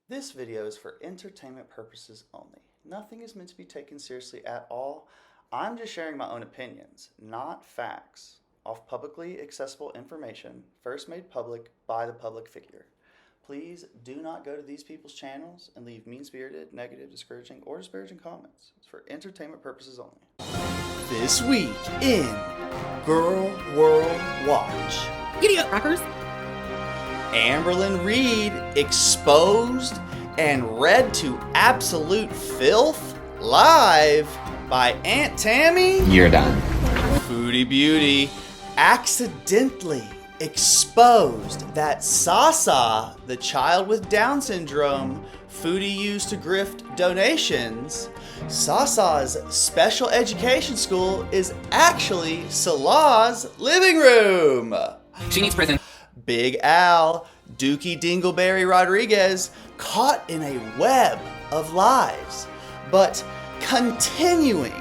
This video is for entertainment purposes only. Nothing is meant to be taken seriously at all. I'm just sharing my own opinions, not facts, off publicly accessible information first made public by the public figure. Please do not go to these people's channels and leave mean-spirited, negative, discouraging, or disparaging comments. It's for entertainment purposes only. This week in Gorl World Watch. Giddy up, rockers! Amberlynn Reid exposed and read to absolute filth live by Aunt Tammy. You're done. Foodie Beauty accidentally exposed that Sasa, the child with Down syndrome Foodie used to grift donations, Sasa's special education school is actually Salah's living room. She needs prison. Big Al, Dookie Dingleberry Rodriguez, caught in a web of lies, but continuing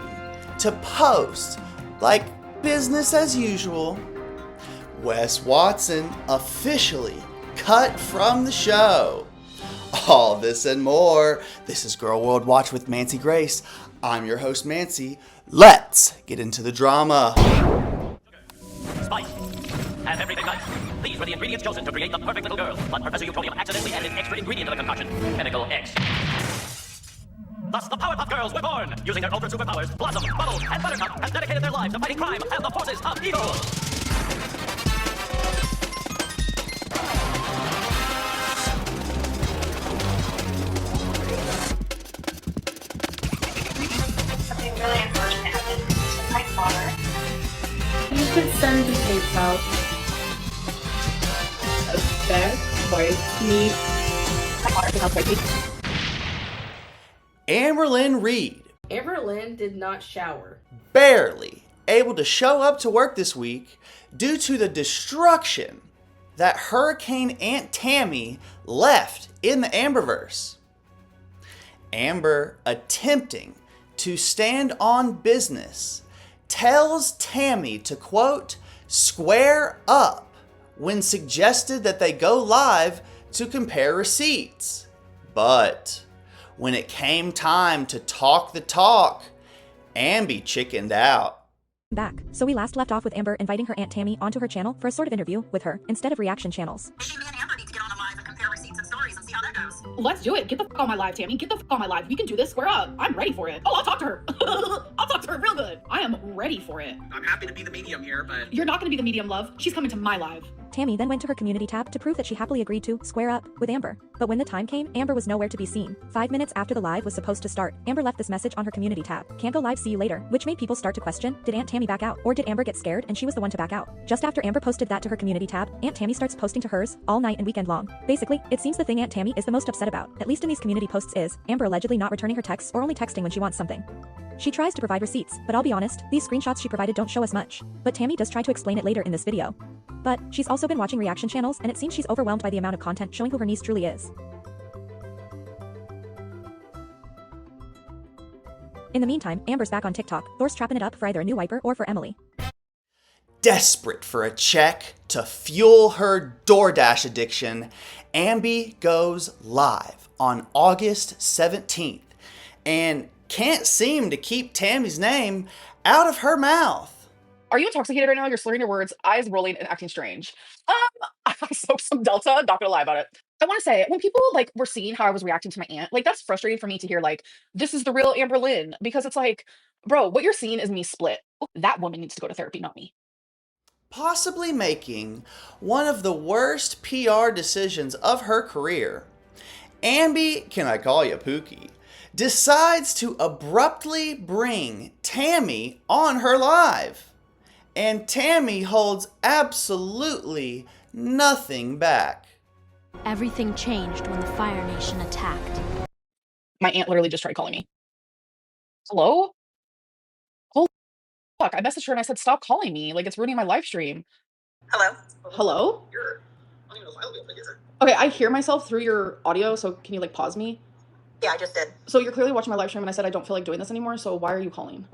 to post like business as usual. Wes Watson officially cut from the show. All this and more. This is Gorl World Watch with Mancy Grace. I'm your host, Mancy. Let's get into the drama. Spice. Have everything nice. These were the ingredients chosen to create the perfect little girl, but Professor Utonium accidentally added an extra ingredient to the concoction, chemical X. Thus, the Powerpuff Girls were born. Using their ultra superpowers, Blossom, Bubbles, and Buttercup have dedicated their lives to fighting crime and the forces of evil. Something really unfortunate happened to my father. You could send the tape out. That white meat. My father without white Amberlynn Reid, Amberlynn did not shower. barely able to show up to work this week due to the destruction that Hurricane Aunt Tammy left in the Amberverse. Amber, attempting to stand on business, tells Tammy to, quote, square up when suggested that they go live to compare receipts. But when it came time to talk the talk, Amby chickened out. Back. So we last left off with Amber inviting her Aunt Tammy onto her channel for a sort of interview with her instead of reaction channels. Maybe me and Amber need to get on a live and compare receipts and stories and see how that goes. Let's do it. Get the f on my live, Tammy. Get the f on my live. We can do this. Square up. I'm ready for it. Oh, I'll talk to her. I'll talk to her real good. I am ready for it. I'm happy to be the medium here, but You're not going to be the medium, love. She's coming to my live. Tammy then went to her community tab to prove that she happily agreed to square up with Amber. But when the time came, Amber was nowhere to be seen. 5 minutes after the live was supposed to start, Amber left this message on her community tab: "Can't go live, see you later," which made people start to question, did Aunt Tammy back out? Or did Amber get scared and she was the one to back out? Just after Amber posted that to her community tab, Aunt Tammy starts posting to hers all night and weekend long. Basically, it seems the thing Aunt Tammy is the most upset about, at least in these community posts, is Amber allegedly not returning her texts or only texting when she wants something. She tries to provide receipts, but I'll be honest, these screenshots she provided don't show us much. But Tammy does try to explain it later in this video. But she's also been watching reaction channels, and it seems she's overwhelmed by the amount of content showing who her niece truly is. In the meantime, Amber's back on TikTok, Thor's trapping it up for either a new wiper or for Emily. Desperate for a check to fuel her DoorDash addiction, Amby goes live on August 17th and can't seem to keep Tammy's name out of her mouth. Are you intoxicated right now? You're slurring your words, eyes rolling, and acting strange. I smoked some Delta. Not gonna lie about it. I want to say, when people like were seeing how I was reacting to my aunt, like that's frustrating for me to hear. Like, this is the real Amberlynn, because it's like, bro, what you're seeing is me split. That woman needs to go to therapy, not me. Possibly making one of the worst PR decisions of her career, Amby, can I call you Pookie, decides to abruptly bring Tammy on her live. And Tammy holds absolutely nothing back. Everything changed when the Fire Nation attacked. My aunt literally just tried calling me. Hello? Holy fuck! I messaged her and I said, stop calling me. Like, it's ruining my live stream. Hello? Hello? you're I don't even know if I'll be able to get her. Okay, I hear myself through your audio, so can you like pause me? Yeah, I just did. So you're clearly watching my live stream and I said I don't feel like doing this anymore, so why are you calling?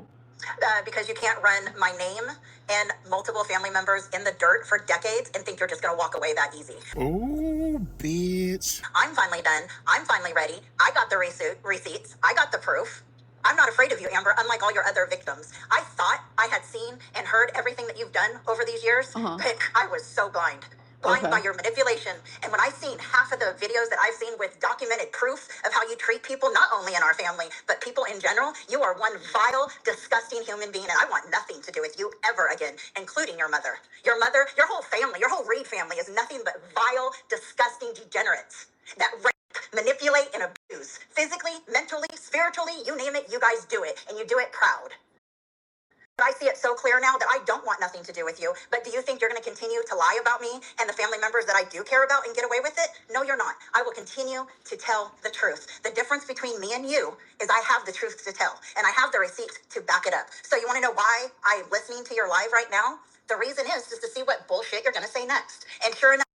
Because you can't run my name and multiple family members in the dirt for decades and think you're just going to walk away that easy. Oh bitch. I'm finally done. I'm finally ready. I got the receipts. I got the proof. I'm not afraid of you, Amber, unlike all your other victims. I thought I had seen and heard everything that you've done over these years, but I was so blind. Blind by your manipulation. And when I seen half of the videos that I've seen with documented proof of how you treat people, not only in our family, but people in general, you are one vile, disgusting human being, and I want nothing to do with you ever again, including your mother. Your mother, your whole family, your whole Reed family is nothing but vile, disgusting degenerates that rape, manipulate, and abuse. Physically, mentally, spiritually, you name it, you guys do it, and you do it proud. I see it so clear now that I don't want nothing to do with you. But do you think you're going to continue to lie about me and the family members that I do care about and get away with it? No, you're not. I will continue to tell the truth. The difference between me and you is I have the truth to tell, and I have the receipts to back it up. So you want to know why I'm listening to your live right now? The reason is just to see what bullshit you're going to say next. And sure enough,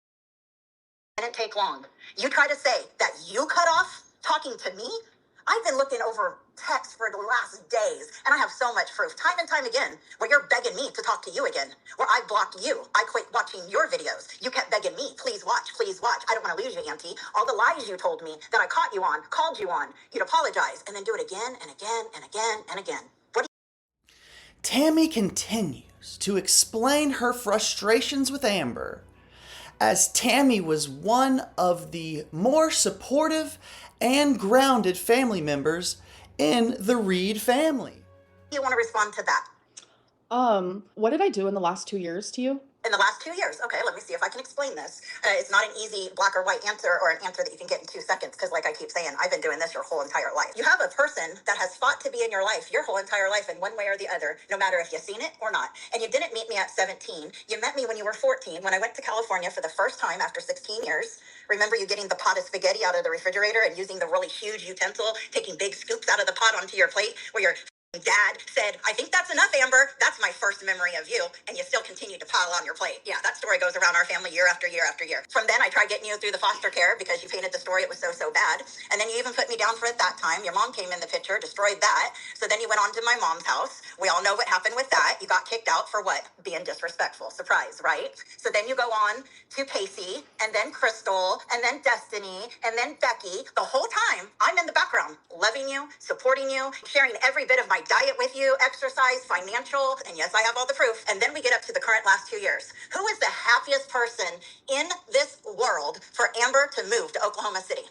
it didn't take long. You try to say that you cut off talking to me? I've been looking over texts for the last days, and I have so much proof, time and time again, where you're begging me to talk to you again, where I blocked you. I quit watching your videos. You kept begging me, please watch, please watch. I don't want to lose you, Auntie. All the lies you told me that I caught you on, called you on, you'd apologize, and then do it again and again and again and again. What Tammy continues to explain her frustrations with Amber, as Tammy was one of the more supportive and grounded family members in the Reed family. do you want to respond to that? What did I do in the last 2 years to you? In the last 2 years. Okay, let me see if I can explain this. It's not an easy black or white answer or an answer that you can get in 2 seconds because like I keep saying, I've been doing this your whole entire life. You have a person that has fought to be in your life your whole entire life in one way or the other, no matter if you've seen it or not. And you didn't meet me at 17. You met me when you were 14 when I went to California for the first time after 16 years. Remember you getting the pot of spaghetti out of the refrigerator and using the really huge utensil, taking big scoops out of the pot onto your plate where your dad said, I think that's enough, Amber. That's my first memory of you. And you still continue to pile on your plate. Yeah, that story goes around our family year after year after year. From then, I tried getting you through the foster care because you painted the story. It was so bad. And then you even put me down for it that time. Your mom came in the picture, destroyed that. So then you went on to my mom's house. We all know what happened with that. You got kicked out for what? Being disrespectful. Surprise, right? So then you go on to Casey, and then Crystal, and then Destiny, and then Becky. The whole time, I'm in the background, loving you, supporting you, sharing every bit of my diet with you, exercise, financial, and yes, I have all the proof. And then we get up to the current last 2 years. Who is the happiest person in this world for Amber to move to Oklahoma City?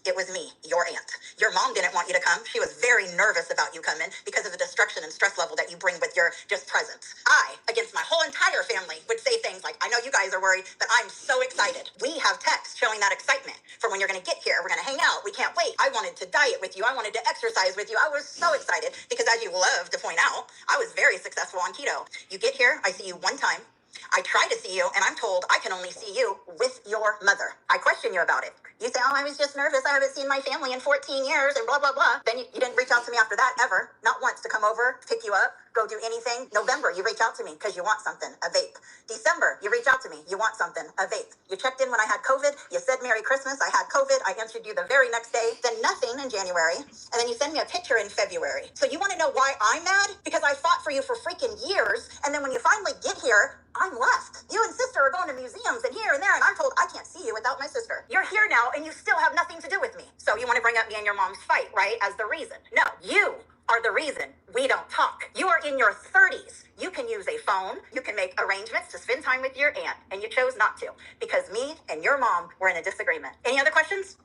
It was me, your aunt. Your mom didn't want you to come. She was very nervous about you coming because of the destruction and stress level that you bring with your just presence. I, against my whole entire family, would say things like, I know you guys are worried, but I'm so excited. We have texts showing that excitement for when you're going to get here. We're going to hang out. We can't wait. I wanted to diet with you. I wanted to exercise with you. I was so excited because, as you love to point out, I was very successful on keto. You get here, I see you one time. I try to see you, and I'm told I can only see you with your mother. I question you about it. You say, oh, I was just nervous. I haven't seen my family in 14 years and blah, blah, blah. Then you didn't reach out to me after that ever. Not once to come over, pick you up, go do anything. November, you reach out to me because you want something, a vape. December, you reach out to me. You want something, a vape. You checked in when I had COVID. You said Merry Christmas. I had COVID. I answered you the very next day. Then nothing in January. And then you send me a picture in February. So you want to know why I'm mad? Because I fought for you for freaking years. And then when you finally get here, I'm left. You and sister are going to museums and here and there, and I'm told I can't see you without my sister. You're here now, and you still have nothing to do with me. So you want to bring up me and your mom's fight, right, as the reason? No, you are the reason we don't talk. You are in your 30s. You can use a phone. You can make arrangements to spend time with your aunt, and you chose not to because me and your mom were in a disagreement. Any other questions?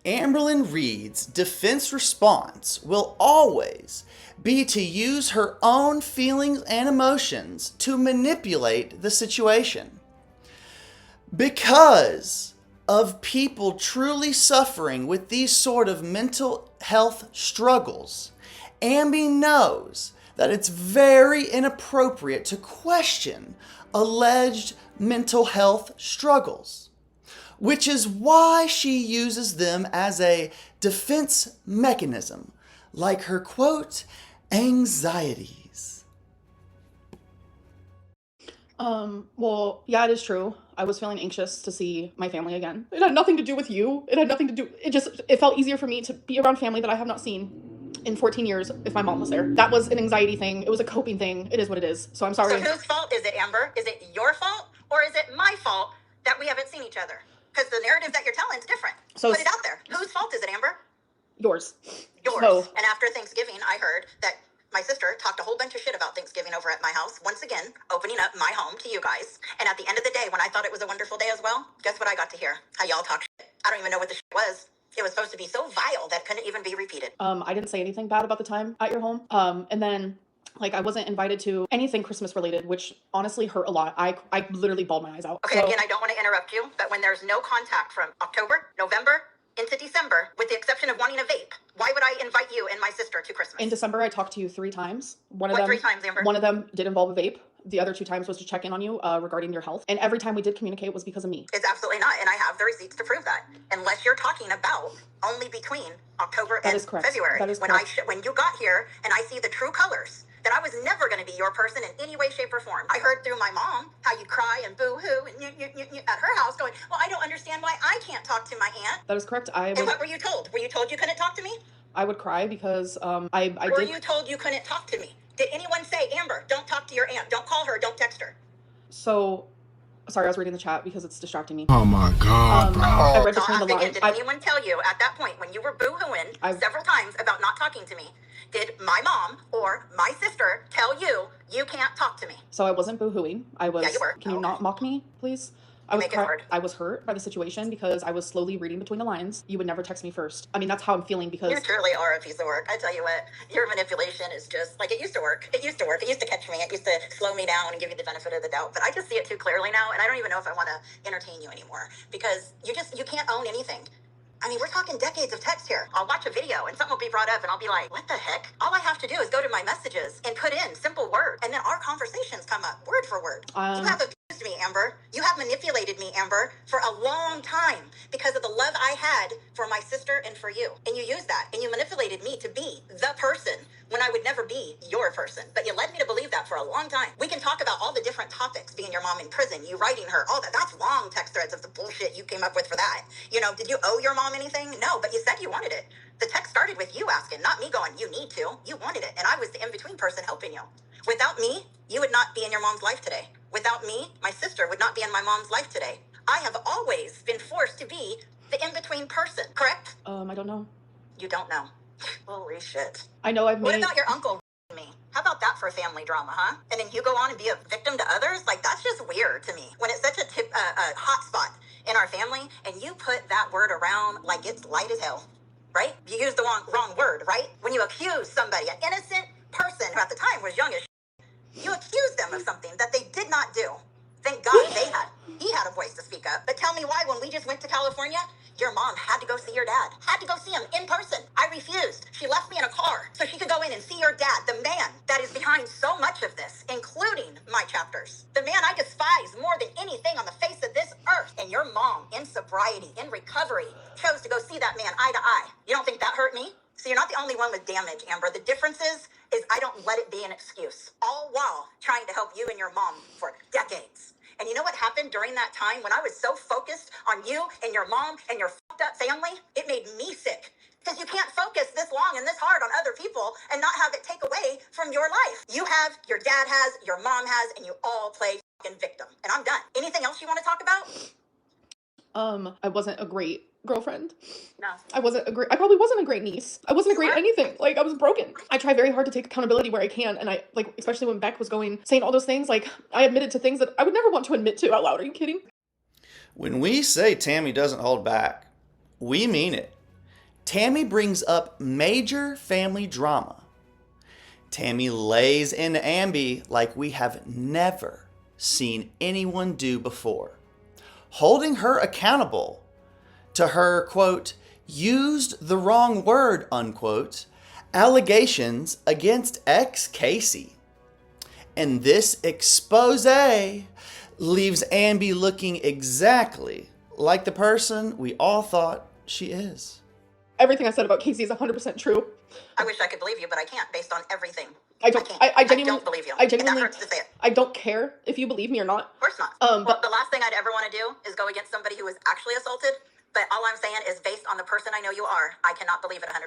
Amberlynn Reed's defense response will always be to use her own feelings and emotions to manipulate the situation. Because of people truly suffering with these sort of mental health struggles, Amby knows that it's very inappropriate to question alleged mental health struggles, which is why she uses them as a defense mechanism, like her quote, anxieties. Well, yeah, it is true. I was feeling anxious to see my family again. It had nothing to do with you. It had nothing to do, it felt easier for me to be around family that I have not seen in 14 years if my mom was there. That was an anxiety thing. It was a coping thing. It is what it is. So I'm sorry. So whose fault is it, Amber? Is it your fault or is it my fault that we haven't seen each other? Because the narrative that you're telling is different. So put it out there. Whose fault is it, Amber? Yours. Yours. So, And after Thanksgiving, I heard that my sister talked a whole bunch of shit about Thanksgiving over at my house. Once again, opening up my home to you guys. And at the end of the day, when I thought it was a wonderful day as well, guess what I got to hear? How y'all talk shit. I don't even know what the shit was. It was supposed to be so vile that it couldn't even be repeated. I didn't say anything bad about the time at your home. And then, like, I wasn't invited to anything Christmas related, which honestly hurt a lot. I literally bawled my eyes out. Okay, So, again, I don't want to interrupt you, but when there's no contact from October, November, into December, with the exception of wanting a vape, why would I invite you and my sister to Christmas? in December, I talked to you 3 times. What 3 times, Amber? One of them did involve a vape. The other 2 times was to check in on you regarding your health. And every time we did communicate was because of me. It's absolutely not, and I have the receipts to prove that. Unless you're talking about only between October and February. That is when correct. when you got here and I see the true colors, that I was never going to be your person in any way, shape, or form. I heard through my mom how you'd cry and boo-hoo and you at her house going, well, I don't understand why I can't talk to my aunt. That is correct. And what were you told? Were you told you couldn't talk to me? I would cry because I Were did. you told you couldn't talk to me? Did anyone say, Amber, don't talk to your aunt, don't call her, don't text her? So, sorry, I was reading the chat because it's distracting me. Oh my God, bro. I read So between I'm the thinking, lines. did anyone tell you at that point when you were boo-hooing several times about not talking to me, did my mom or my sister tell you you can't talk to me? So I wasn't boo-hooing. I was. Yeah, you were. Can you not mock me, please? I was hurt by the situation because I was slowly reading between the lines. You would never text me first. I mean, that's how I'm feeling because You truly are a piece of work. I tell you what, your manipulation is just like it used to work. It used to work. It used to catch me. It used to slow me down and give you the benefit of the doubt. But I just see it too clearly now, and I don't even know if I want to entertain you anymore because you can't own anything. I mean, we're talking decades of text here. I'll watch a video and something will be brought up and I'll be like, what the heck? All I have to do is go to my messages and put in simple words and then our conversations come up word for word. You have abused me, Amber. You have manipulated me, Amber, for a long time because of the love I had for my sister and for you. And you used that and you manipulated me to be the person when I would never be your person. But you led me to believe that for a long time. We can talk about all the different topics, being your mom in prison, you writing her, all that. That's long text threads of the bullshit you came up with for that. You know, did you owe your mom anything? No, but you said you wanted it. The text started with you asking, not me going, you need to. You wanted it. And I was the in-between person helping you. Without me, you would not be in your mom's life today. Without me, my sister would not be in my mom's life today. I have always been forced to be the in-between person, correct? I don't know. You don't know. Holy shit. I know I've made. What about your uncle me? How about that for family drama, huh? And then you go on and be a victim to others? Like, that's just weird to me. When it's such a hot spot in our family, and you put that word around like it's light as hell, right? You use the wrong word, right? When you accuse somebody, an innocent person who at the time was young as you accuse them of something that they did not do. Thank God he had a voice to speak up. But tell me why, when we just went to California, your mom had to go see your dad. Had to go see him in person. I refused. She left me in a car so she could go in and see your dad, the man that is behind so much of this, including my chapters. The man I despise more than anything on the face of this earth. And your mom, in sobriety, in recovery, chose to go see that man eye to eye. You don't think that hurt me? So you're not the only one with damage, Amber. The difference is I don't let it be an excuse. All while trying to help you and your mom for decades. And you know what happened during that time when I was so focused on you and your mom and your fucked up family? It made me sick. Because you can't focus this long and this hard on other people and not have it take away from your life. You have, your dad has, your mom has, and you all play fucking victim. And I'm done. Anything else you want to talk about? I wasn't a great girlfriend. No. I probably wasn't a great niece. I wasn't a great anything. Like, I was broken. I try very hard to take accountability where I can, and I, like, especially when Beck was saying all those things, like, I admitted to things that I would never want to admit to out loud. Are you kidding? When we say Tammy doesn't hold back, we mean it. Tammy brings up major family drama. Tammy lays into Ambi like we have never seen anyone do before, holding her accountable to her, quote, used the wrong word, unquote, allegations against ex-Casey. And this expose leaves Ambi looking exactly like the person we all thought she is. Everything I said about Casey is 100% true. I wish I could believe you, but I can't based on everything. I genuinely don't believe you. I genuinely, and that hurts to say it. I don't care if you believe me or not. Of course not. Well, the last thing I'd ever want to do is go against somebody who was actually assaulted. But all I'm saying is based on the person I know you are, I cannot believe it 100%.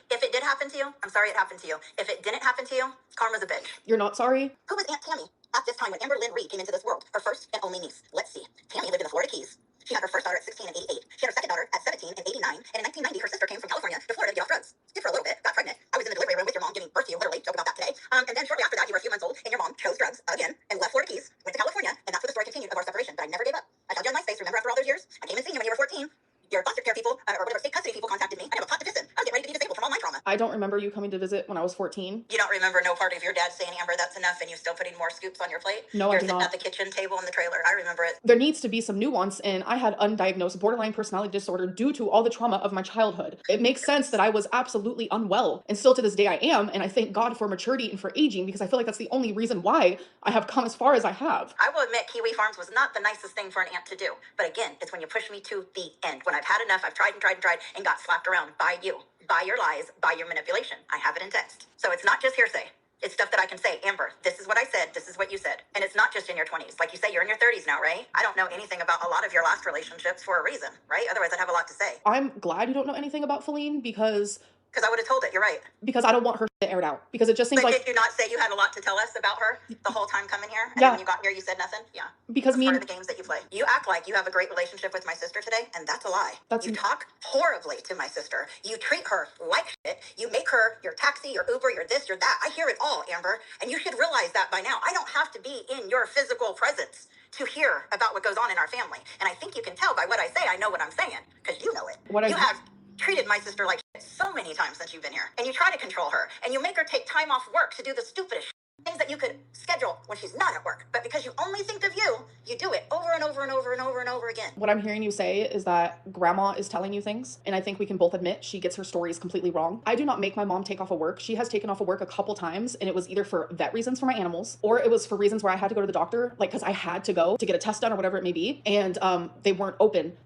If it did happen to you, I'm sorry it happened to you. If it didn't happen to you, karma's a bitch. You're not sorry? Who was Aunt Tammy at this time when Amber Lynn Reed came into this world? Her first and only niece. Let's see. Tammy lived in the Florida Keys. She had her first daughter at 16 and 88. She had her second daughter at 17 and 89. And in 1990, her sister came from California to Florida to get off drugs. Did for a little bit, got pregnant. I was in the delivery room with your mom giving birth to you, literally, joke about that today. And then shortly after that, you were a few months old, and your mom chose drugs again and left Florida Keys, went to California, and that's what the story continued of our separation. But I never gave up. I told you on MySpace, remember after all those years? I came and seen you when you were 14. Your foster care people, or whatever, state custody people contacted me. I have a pot to piss in. I was getting ready to be disabled from all my trauma. I don't remember you coming to visit when I was 14. You don't remember no part of your dad saying, Amber, that's enough, and you still putting more scoops on your plate? No, I You're do sitting not. at the kitchen table in the trailer. I remember it. There needs to be some nuance, and I had undiagnosed borderline personality disorder due to all the trauma of my childhood. It makes sense that I was absolutely unwell, and still to this day I am, and I thank God for maturity and for aging, because I feel like that's the only reason why I have come as far as I have. I will admit Kiwi Farms was not the nicest thing for an aunt to do. But again, it's when you push me to the end. When I've had enough, I've tried and tried and tried and got slapped around by you, by your lies, by your manipulation. I have it in text. So it's not just hearsay. It's stuff that I can say, Amber, this is what I said, this is what you said. And it's not just in your 20s. Like you say, you're in your 30s now, right? I don't know anything about a lot of your last relationships for a reason, right? Otherwise, I'd have a lot to say. I'm glad you don't know anything about Feline because I would have told it, you're right. I don't want her shit aired out. Because it just seems But like... did you not say you had a lot to tell us about her the whole time coming here? And Yeah. then when you got here, you said nothing? Yeah. Because That's me part and... of the games that you play. You act like you have a great relationship with my sister today, and that's a lie. You talk horribly to my sister. You treat her like shit. You make her your taxi, your Uber, your this, your that. I hear it all, Amber. And you should realize that by now. I don't have to be in your physical presence to hear about what goes on in our family. And I think you can tell by what I say, I know what I'm saying, because you know it. You have treated my sister like shit so many times since you've been here. And you try to control her. And you make her take time off work to do the stupidest shit. Things that you could schedule when she's not at work. But because you only think of you, you do it over and over and over and over and over again. What I'm hearing you say is that grandma is telling you things, and I think we can both admit she gets her stories completely wrong. I do not make my mom take off of work. She has taken off of work a couple times, and it was either for vet reasons for my animals, or it was for reasons where I had to go to the doctor, like because I had to go to get a test done or whatever it may be, and they weren't open.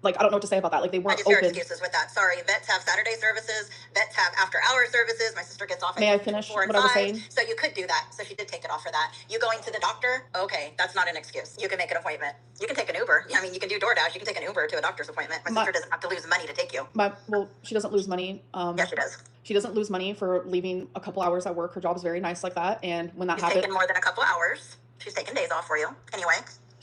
Like, I don't know what to say about that. Like, they weren't open. I just hear open. excuses with that. Sorry, vets have Saturday services. Vets have after-hour services. My sister gets off at May I finish 4 and what I was 5. saying? So you could do that. So she did take it off for that. You going to the doctor? Okay, that's not an excuse. You can make an appointment. You can take an Uber. I mean, you can do DoorDash. You can take an Uber to a doctor's appointment. My sister doesn't have to lose money to take you. Well, she doesn't lose money. Yes, she does. She doesn't lose money for leaving a couple hours at work. Her job's very nice like that. And when that happens... She's taken more than a couple hours. She's taken days off for you. Anyway.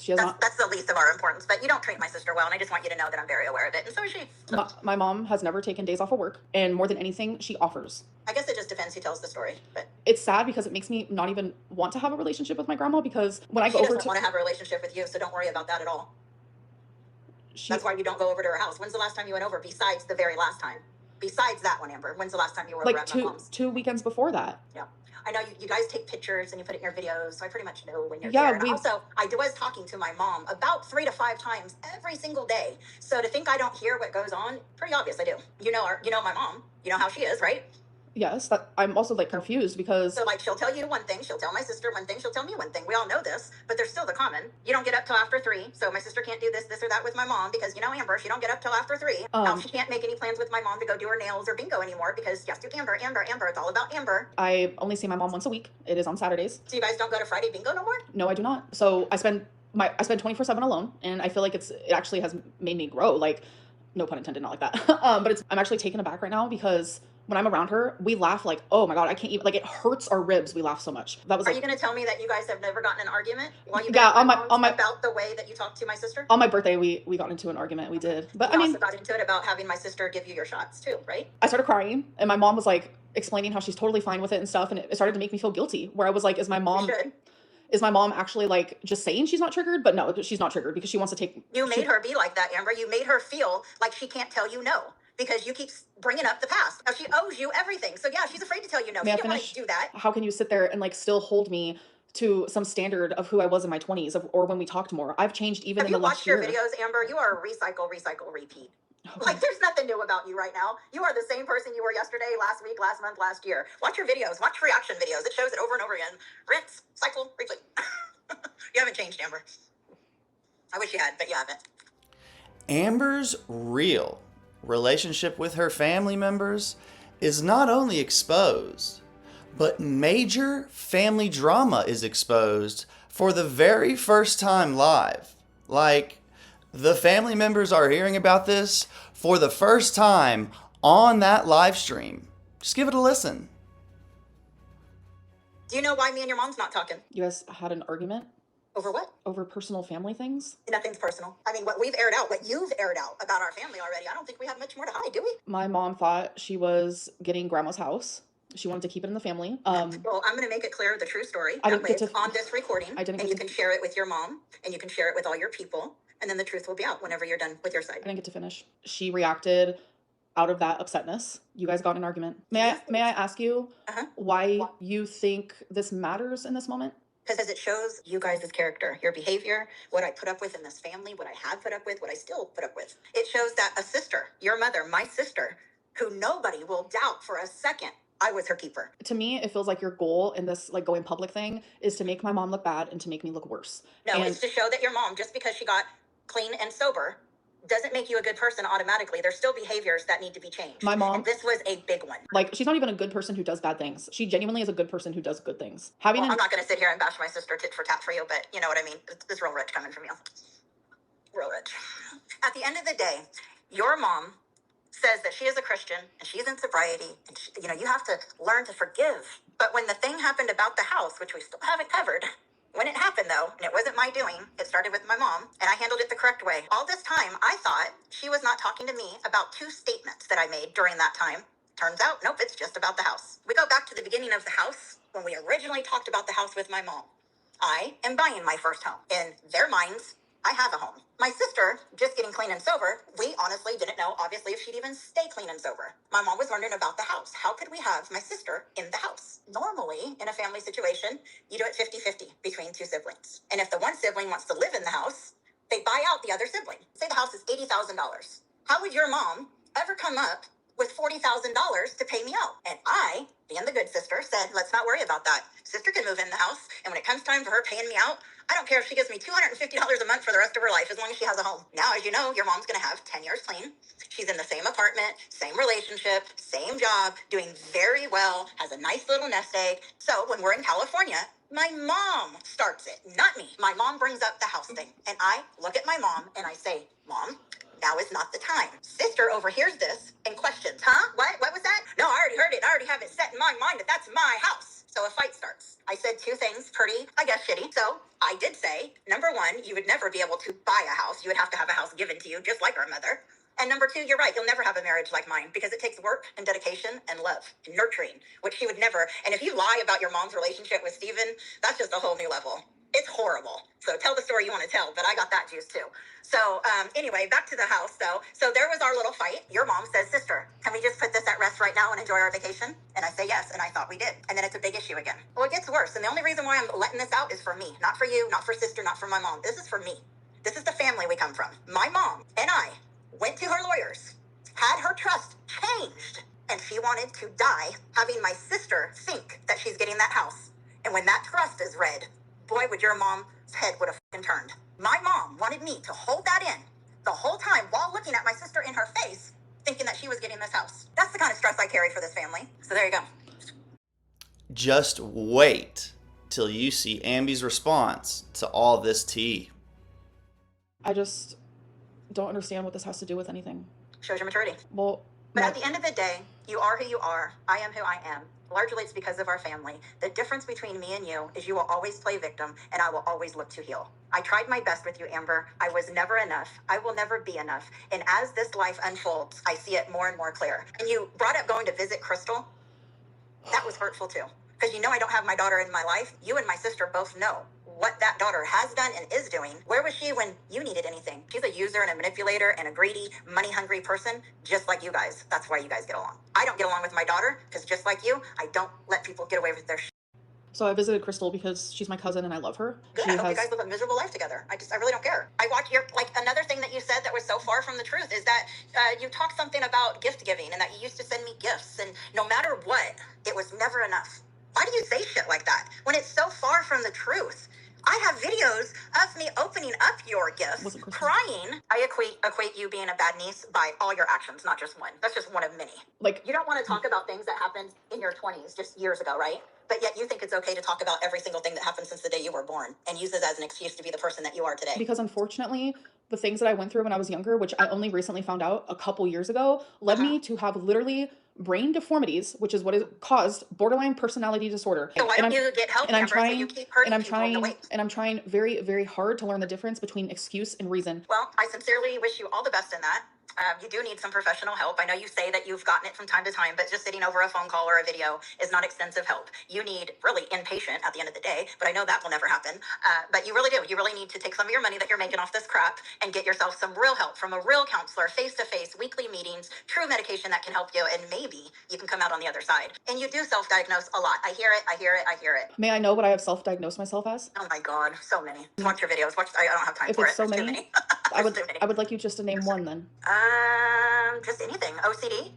That's the least of our importance, but you don't treat my sister well, and I just want you to know that I'm very aware of it, and so is she. So. My mom has never taken days off of work, and more than anything, she offers. I guess it just depends who tells the story, but... It's sad because it makes me not even want to have a relationship with my grandma, because when I go over to... She doesn't want to have a relationship with you, so don't worry about that at all. That's why you don't go over to her house. When's the last time you went over, besides the very last time? Besides that one, Amber, when's the last time you were over at my mom's? Two weekends before that. Yeah. I know you guys take pictures and you put it in your videos, so I pretty much know when you're here. And also, I was talking to my mom about 3 to 5 times every single day. So to think I don't hear what goes on, pretty obvious I do. You know her, you know my mom. You know how she is, right? Yes, I'm also like confused because... So like she'll tell you one thing, she'll tell my sister one thing, she'll tell me one thing. We all know this, but there's still the common. You don't get up till after 3, so my sister can't do this or that with my mom because, you know, Amber, she don't get up till after 3. Now she can't make any plans with my mom to go do her nails or bingo anymore because she has to Amber. It's all about Amber. I only see my mom once a week. It is on Saturdays. So you guys don't go to Friday bingo no more? No, I do not. So I spend 24/7 alone, and I feel like it actually has made me grow. Like, no pun intended, not like that. But I'm actually taken aback right now because when I'm around her, we laugh like, oh my God, I can't even, like, it hurts our ribs. We laugh so much. That was. Are you going to tell me that you guys have never gotten an argument while you've been about the way that you talk to my sister? On my birthday, we got into an argument. We did, but you also got into it about having my sister give you your shots too, right? I started crying, and my mom was like explaining how she's totally fine with it and stuff, and it started to make me feel guilty. Where I was like, is my mom actually like just saying she's not triggered? But no, she's not triggered because she wants to take. You made her be like that, Amber. You made her feel like she can't tell you no. Because you keep bringing up the past. Now she owes you everything. So yeah, she's afraid to tell you no. She didn't want to do that. How can you sit there and like still hold me to some standard of who I was in my 20s or when we talked more? I've changed even in the last year. Have you watched your videos, Amber? You are a recycle, repeat. Okay. Like there's nothing new about you right now. You are the same person you were yesterday, last week, last month, last year. Watch your videos. Watch reaction videos. It shows it over and over again. Rinse, cycle, repeat. You haven't changed, Amber. I wish you had, but you haven't. Amber's real relationship with her family members is not only exposed, but major family drama is exposed for the very first time live. Like, the family members are hearing about this for the first time on that live stream. Just give it a listen. Do you know why me and your mom's not talking? You guys had an argument? Over what? Over personal family things. Nothing's personal. I mean, what we've aired out, what you've aired out about our family already, I don't think we have much more to hide, do we? My mom thought she was getting grandma's house. She wanted to keep it in the family. Well, I'm going to make it clear the true story. I That didn't way get it's to- on this recording, I didn't and get you to- can share it with your mom, and you can share it with all your people, and then the truth will be out whenever you're done with your side. I didn't get to finish. She reacted out of that upsetness. You guys got in an argument. May I ask you why you think this matters in this moment? Because it shows you guys' character, your behavior, what I put up with in this family, what I have put up with, what I still put up with. It shows that a sister, your mother, my sister, who nobody will doubt for a second, I was her keeper. To me, it feels like your goal in this like going public thing is to make my mom look bad and to make me look worse. No, And it's to show that your mom, just because she got clean and sober, doesn't make you a good person automatically. There's still behaviors that need to be changed. My mom- And this was a big one. like, she's not even a good person who does bad things. She genuinely is a good person who does good things. Well, I'm not going to sit here and bash my sister tit for tat for you, but you know what I mean? It's real rich coming from you. Real rich. At the end of the day, your mom says that she is a Christian and she's in sobriety and she, you have to learn to forgive. But when the thing happened about the house, which we still haven't covered, when it happened though, and it wasn't my doing, it started with my mom, and I handled it the correct way. All this time, I thought she was not talking to me about two statements that I made during that time. Turns out, nope, it's just about the house. We go back to the beginning of the house, when we originally talked about the house with my mom. I am buying my first home. In their minds, I have a home. My sister, just getting clean and sober, we honestly didn't know, obviously, if she'd even stay clean and sober. My mom was wondering about the house. How could we have my sister in the house? Normally, in a family situation, you do it 50-50 between two siblings. And if the one sibling wants to live in the house, they buy out the other sibling. Say the house is $80,000. How would your mom ever come up with $40,000 to pay me out? And I, being the good sister, said, let's not worry about that. Sister can move in the house, and when it comes time for her paying me out, I don't care if she gives me $250 a month for the rest of her life, as long as she has a home. Now, as you know, your mom's gonna have 10 years clean. She's in the same apartment, same relationship, same job, doing very well, has a nice little nest egg. So when we're in California, my mom starts it, not me. My mom brings up the house thing, and I look at my mom and I say, Mom, now is not the time. Sister overhears this and questions, huh? What was that? No, I already heard it. I already have it set in my mind that that's my house. So a fight starts. I said two things, pretty, I guess, shitty. So I did say, number one, you would never be able to buy a house. You would have to have a house given to you, just like our mother. And number two, you're right. You'll never have a marriage like mine because it takes work and dedication and love and nurturing, which she would never. And if you lie about your mom's relationship with Steven, that's just a whole new level. It's horrible. So tell the story you want to tell, but I got that juice too. So anyway, back to the house though. So there was our little fight. Your mom says, sister, can we just put this at rest right now and enjoy our vacation? And I say yes, and I thought we did. And then it's a big issue again. Well, it gets worse. And the only reason why I'm letting this out is for me, not for you, not for sister, not for my mom. This is for me. This is the family we come from. My mom and I went to her lawyers, had her trust changed, and she wanted to die having my sister think that she's getting that house. And when that trust is read, boy, would your mom's head would have fucking turned. My mom wanted me to hold that in the whole time while looking at my sister in her face, thinking that she was getting this house. That's the kind of stress I carry for this family. So there you go. Just wait till you see Ambi's response to all this tea. I just don't understand what this has to do with anything. Shows your maturity. Well, But at the end of the day, you are who you are. I am who I am. Largely, it's because of our family. The difference between me and you is you will always play victim, and I will always look to heal. I tried my best with you, Amber. I was never enough. I will never be enough. And as this life unfolds, I see it more and more clear. And you brought up going to visit Crystal. That was hurtful too. Because you know I don't have my daughter in my life. You and my sister both know what that daughter has done and is doing. Where was she when you needed anything? She's a user and a manipulator and a greedy, money-hungry person, just like you guys. That's why you guys get along. I don't get along with my daughter, because just like you, I don't let people get away with their shit. so I visited Crystal because she's my cousin and I love her. Good, I hope you guys live a miserable life together. I really don't care. I watch your, another thing that you said that was so far from the truth is that you talked something about gift giving and that you used to send me gifts, and no matter what, it was never enough. Why do you say shit like that when it's so far from the truth? I have videos of me opening up your gifts, crying. I equate you being a bad niece by all your actions, not just one. That's just one of many. Like, you don't want to talk about things that happened in your 20s, just years ago, right? But yet you think it's okay to talk about every single thing that happened since the day you were born and use it as an excuse to be the person that you are today. Because unfortunately, the things that I went through when I was younger, which I only recently found out a couple years ago, led me to have literally brain deformities, which is what is caused borderline personality disorder. So why don't you get help, and I'm Amber, trying, so you keep hurting and I'm people in the trying, weight? and I'm trying very, very hard to learn the difference between excuse and reason. Well, I sincerely wish you all the best in that. You do need some professional help. I know you say that you've gotten it from time to time, but just sitting over a phone call or a video is not extensive help. You need really inpatient at the end of the day, but I know that will never happen. But you really do. You really need to take some of your money that you're making off this crap and get yourself some real help from a real counselor, face-to-face, weekly meetings, true medication that can help you, and maybe you can come out on the other side. And you do self-diagnose a lot. I hear it. I hear it. I hear it. May I know what I have self-diagnosed myself as? Oh my God, so many. Watch your videos. I don't have time If for it's it. so There's many, too many. I There's too many. would like you just to name one then. Just anything. OCD.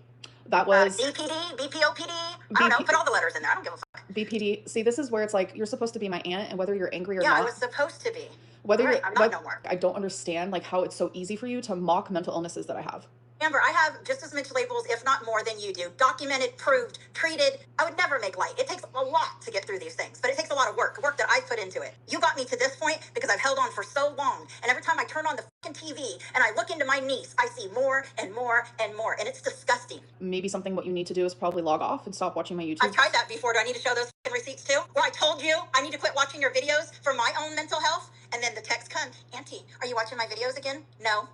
That was BPD, BPOPD. I don't know. Put all the letters in there. I don't give a fuck. BPD. See, this is where it's like you're supposed to be my aunt, and whether you're angry or Yeah, not, I was supposed to be. whether All right, you're, I'm not no more. I don't understand like how it's so easy for you to mock mental illnesses that I have. Amber, I have just as much labels, if not more, than you do. Documented, proved, treated. I would never make light. It takes a lot to get through these things, but it takes a lot of work that I put into it. You got me to this point because I've held on for so long, and every time I turn on the fucking TV and I look into my niece, I see more and more and more, and it's disgusting. Maybe something what you need to do is probably log off and stop watching my YouTube. I've tried that before. Do I need to show those fucking receipts too? Where I told you I need to quit watching your videos for my own mental health, and then the text comes, Auntie, are you watching my videos again? No.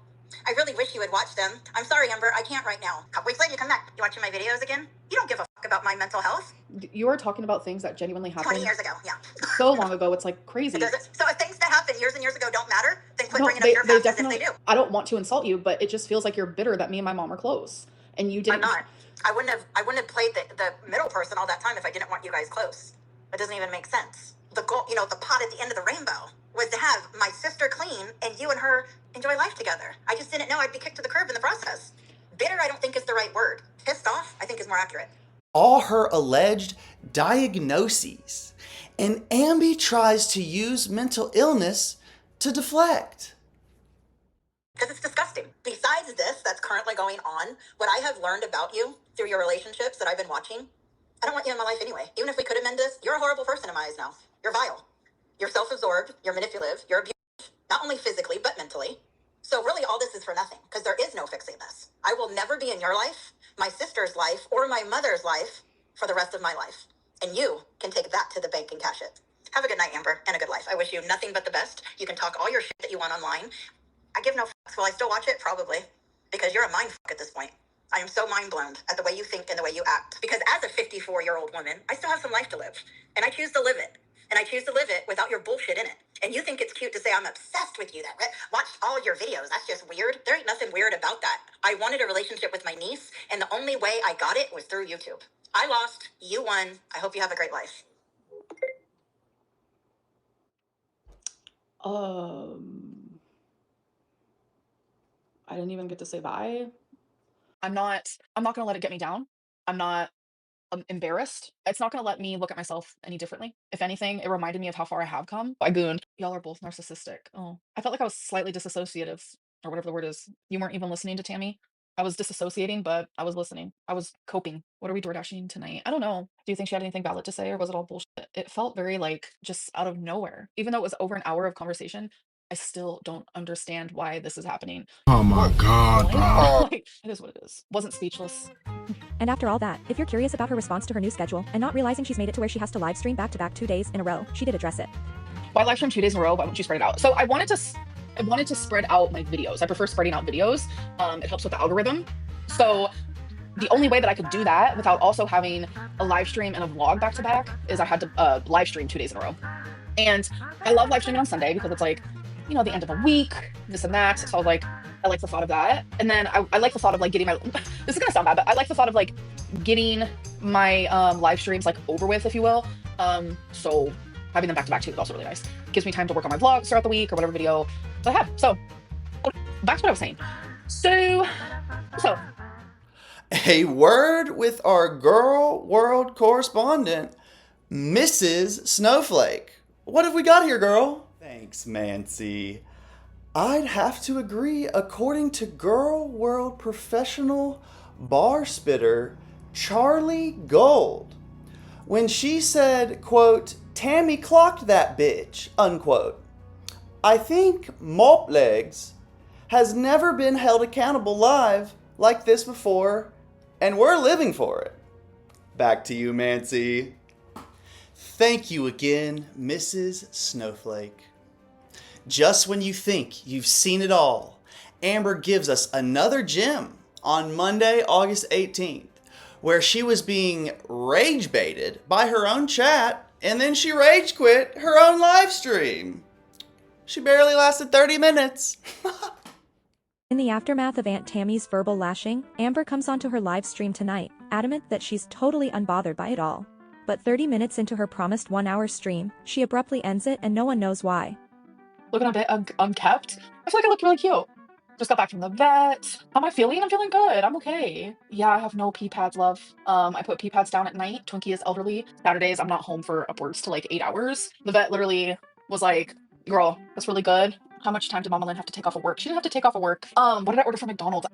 I really wish you would watch them. I'm sorry, Amber, I can't right now. A couple weeks later, you come back. You watching my videos again? You don't give a fuck about my mental health. You are talking about things that genuinely happened 20 years ago, yeah. so long ago. It's like crazy. So if things that happened years and years ago don't matter, then quit bringing up your past as if they do. I don't want to insult you, but it just feels like you're bitter that me and my mom are close, and you didn't. I'm not. I wouldn't have played the middle person all that time if I didn't want you guys close. It doesn't even make sense. The goal, the pot at the end of the rainbow was to have my sister clean and you and her enjoy life together. I just didn't know I'd be kicked to the curb in the process. Bitter, I don't think is the right word. Pissed off, I think is more accurate. All her alleged diagnoses, and Ambi tries to use mental illness to deflect. Because it's disgusting. Besides this that's currently going on, what I have learned about you through your relationships that I've been watching, I don't want you in my life anyway. Even if we could amend this, you're a horrible person in my eyes now. You're vile. You're self-absorbed. You're manipulative. You're abusive. Not only physically, but mentally. So really all this is for nothing because there is no fixing this. I will never be in your life, my sister's life, or my mother's life for the rest of my life. And you can take that to the bank and cash it. Have a good night, Amber, and a good life. I wish you nothing but the best. You can talk all your shit that you want online. I give no fucks. Will I still watch it? Probably. Because you're a mind fuck at this point. I am so mind blown at the way you think and the way you act. Because as a 54-year-old woman, I still have some life to live. And I choose to live it. And I choose to live it without your bullshit in it. And you think it's cute to say I'm obsessed with you, that watched all your videos. That's just weird. There ain't nothing weird about that. I wanted a relationship with my niece, and the only way I got it was through YouTube. I lost. You won. I hope you have a great life. I didn't even get to say bye. I'm not gonna let it get me down. I'm not embarrassed. It's not gonna let me look at myself any differently. If anything, it reminded me of how far I have come. I gooned. Y'all are both narcissistic. Oh, I felt like I was slightly disassociative or whatever the word is. You weren't even listening to Tammy. I was disassociating, but I was listening. I was coping. What are we DoorDashing tonight? I don't know. Do you think she had anything valid to say or was it all bullshit? It felt very like just out of nowhere. Even though it was over an hour of conversation, I still don't understand why this is happening. Oh my God, bro. Like, it is what it is. Wasn't speechless. And after all that, if you're curious about her response to her new schedule and not realizing she's made it to where she has to live stream back to back 2 days in a row, she did address it. Why live stream 2 days in a row? Why won't you spread it out? So I wanted to spread out my videos. I prefer spreading out videos. It helps with the algorithm. So the only way that I could do that without also having a live stream and a vlog back to back is I had to live stream 2 days in a row. And I love live streaming on Sunday because it's like, the end of a week, this and that. So I was like, I like the thought of that. And then I like the thought of like getting my, this is gonna sound bad, but I like the thought of like getting my live streams like over with, if you will. So having them back to back too is also really nice. Gives me time to work on my vlogs throughout the week or whatever video that I have. So back to what I was saying. So A word with our Gorl World correspondent, Mrs. Snowflake. What have we got here, girl? Thanks, Mancy. I'd have to agree. According to Gorl World professional bar spitter Charlie Gold, when she said, quote, "Tammy clocked that bitch," unquote. I think Mop Legs has never been held accountable live like this before, and we're living for it. Back to you, Mancy. Thank you again, Mrs. Snowflake. Just when you think you've seen it all, Amber gives us another gem on Monday, August 18th, where she was being rage baited by her own chat, and then she rage quit her own live stream. She barely lasted 30 minutes. In the aftermath of Aunt Tammy's verbal lashing, Amber comes onto her live stream tonight, adamant that she's totally unbothered by it all. But 30 minutes into her promised 1-hour stream, she abruptly ends it and no one knows why. Looking a bit unkept. I feel like I look really cute. Just got back from the vet. How am I feeling? I'm feeling good. I'm okay. Yeah, I have no pee pads, love. I put pee pads down at night. Twinkie is elderly. Saturdays, I'm not home for upwards to like 8 hours. The vet literally was like, "Girl, that's really good. How much time did Mama Lynn have to take off of work?" She didn't have to take off of work. What did I order from McDonald's?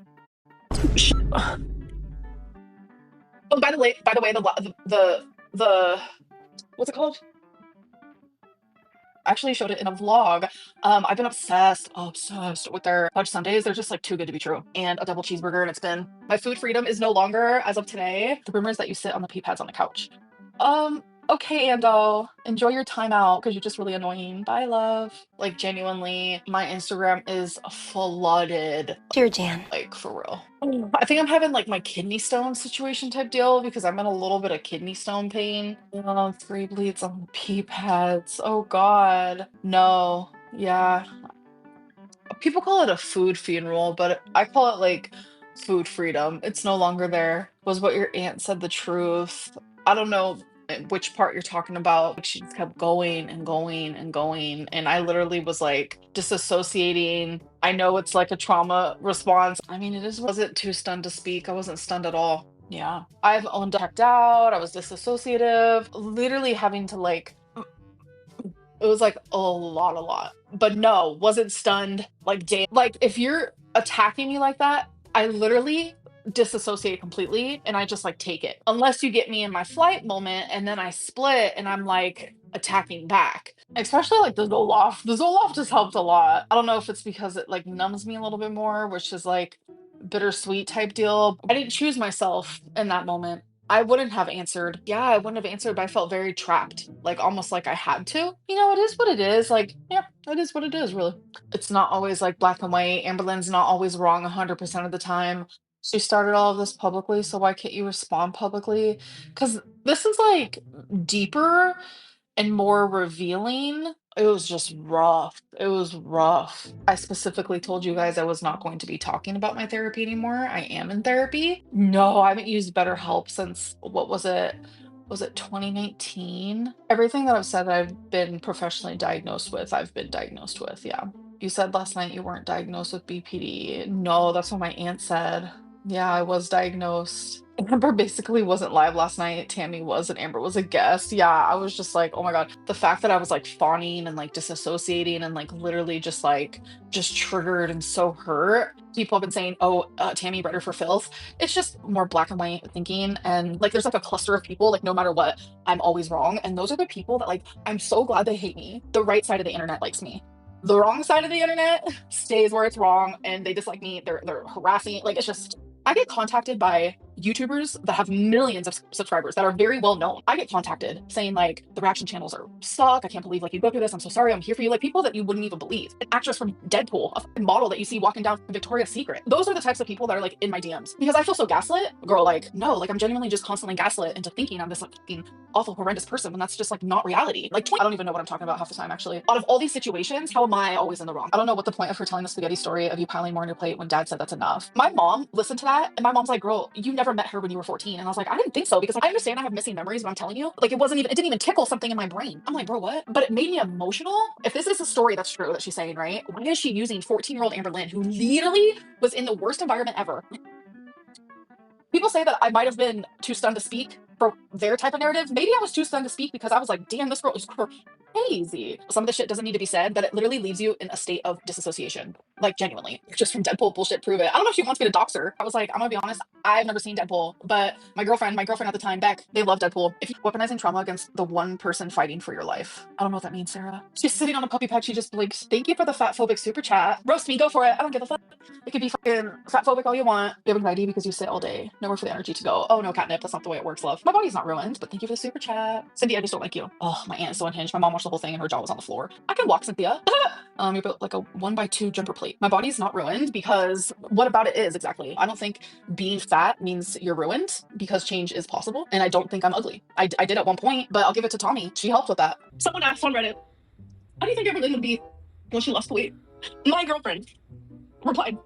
Oh, by the way, the what's it called? I actually showed it in a vlog. I've been obsessed with their fudge sundaes. They're just like too good to be true. And a double cheeseburger, and it's been my food freedom is no longer as of today. The rumor is that you sit on the pee pads on the couch. Okay, Ando, enjoy your time out because you're just really annoying. Bye, love. Like, genuinely, my Instagram is flooded. Dear Jan. Like, for real. I think I'm having like my kidney stone situation type deal because I'm in a little bit of kidney stone pain. 3 bleeds on the pee pads. Oh, God. No. Yeah. People call it a food funeral, but I call it like food freedom. It's no longer there. Was what your aunt said the truth? I don't know which part you're talking about. She just kept going and going and going. And I literally was like disassociating. I know it's like a trauma response. I mean, wasn't too stunned to speak. I wasn't stunned at all. Yeah. I've owned checked out. I was disassociative. Literally having to like, it was like a lot. But no, wasn't stunned. Like, damn. Like, if you're attacking me like that, I literally disassociate completely and I just like take it. Unless you get me in my flight moment and then I split and I'm like attacking back. Especially like the Zoloft. The Zoloft just helped a lot. I don't know if it's because it like numbs me a little bit more, which is like bittersweet type deal. I didn't choose myself in that moment. I wouldn't have answered. Yeah, I wouldn't have answered, but I felt very trapped. Like almost like I had to. You know, it is what it is. Like, yeah, it is what it is, really. It's not always like black and white. Amber Lynn's not always wrong 100% of the time. She started all of this publicly, so why can't you respond publicly? Because this is like deeper and more revealing. It was just rough. It was rough. I specifically told you guys I was not going to be talking about my therapy anymore. I am in therapy. No, I haven't used BetterHelp since, what was it? Was it 2019? Everything that I've said that I've been professionally diagnosed with, I've been diagnosed with, yeah. You said last night you weren't diagnosed with BPD. No, that's what my aunt said. Yeah, I was diagnosed. Amber basically wasn't live last night. Tammy was, and Amber was a guest. Yeah, I was just like, oh my God. The fact that I was like fawning and like disassociating and like literally just triggered and so hurt. People have been saying, oh, Tammy, read her for filth. It's just more black and white thinking. And like, there's like a cluster of people, like no matter what, I'm always wrong. And those are the people that like, I'm so glad they hate me. The right side of the internet likes me. The wrong side of the internet stays where it's wrong and they dislike me. They're harassing. Like, it's just, I get contacted by YouTubers that have millions of subscribers that are very well known. I get contacted saying like, the reaction channels are suck. I can't believe like you go through this. I'm so sorry. I'm here for you. Like people that you wouldn't even believe. An actress from Deadpool, a fucking model that you see walking down Victoria's Secret. Those are the types of people that are like in my DMs because I feel so gaslit. Girl, like, no, like I'm genuinely just constantly gaslit into thinking I'm this like fucking awful, horrendous person when that's just like not reality. Like, I don't even know what I'm talking about half the time actually. Out of all these situations, how am I always in the wrong? I don't know what the point of her telling the spaghetti story of you piling more on your plate when dad said that's enough. My mom listened to that and my mom's like, girl, you never met her when you were 14. And I was like, I didn't think so because like, I understand I have missing memories, but I'm telling you, like it didn't even tickle something in my brain. I'm like, bro, what? But it made me emotional. If this is a story that's true that she's saying, right? Why is she using 14-year-old Amber Lynn, who literally was in the worst environment ever? People say that I might have been too stunned to speak for their type of narrative. Maybe I was too stunned to speak because I was like, damn, this girl is crazy. Some of the shit doesn't need to be said, but it literally leaves you in a state of disassociation. Like, genuinely. Just from Deadpool bullshit, prove it. I don't know if she wants me to dox her. I was like, I'm gonna be honest, I've never seen Deadpool, but my girlfriend at the time, Beck, they love Deadpool. If you're weaponizing trauma against the one person fighting for your life. I don't know what that means, Sarah. She's sitting on a puppy pet. She just blinks. Thank you for the fatphobic super chat. Roast me, go for it. I don't give a fuck. It could be fucking fatphobic all you want. You have anxiety because you sit all day. Nowhere for the energy to go. Oh no, catnip. That's not the way it works, love. My body's not ruined, but thank you for the super chat. Cindy, I just don't like you. Oh, my aunt is so unhinged. My mom watched the whole thing and her jaw was on the floor. I can walk, Cynthia. You built like a 1x2 jumper plate. My body's not ruined because what about it is exactly. I don't think being fat means you're ruined because change is possible. And I don't think I'm ugly. I did at one point, but I'll give it to Tommy. She helped with that. Someone asked on Reddit, how do you think Everlyn would be when she lost the weight? My girlfriend replied,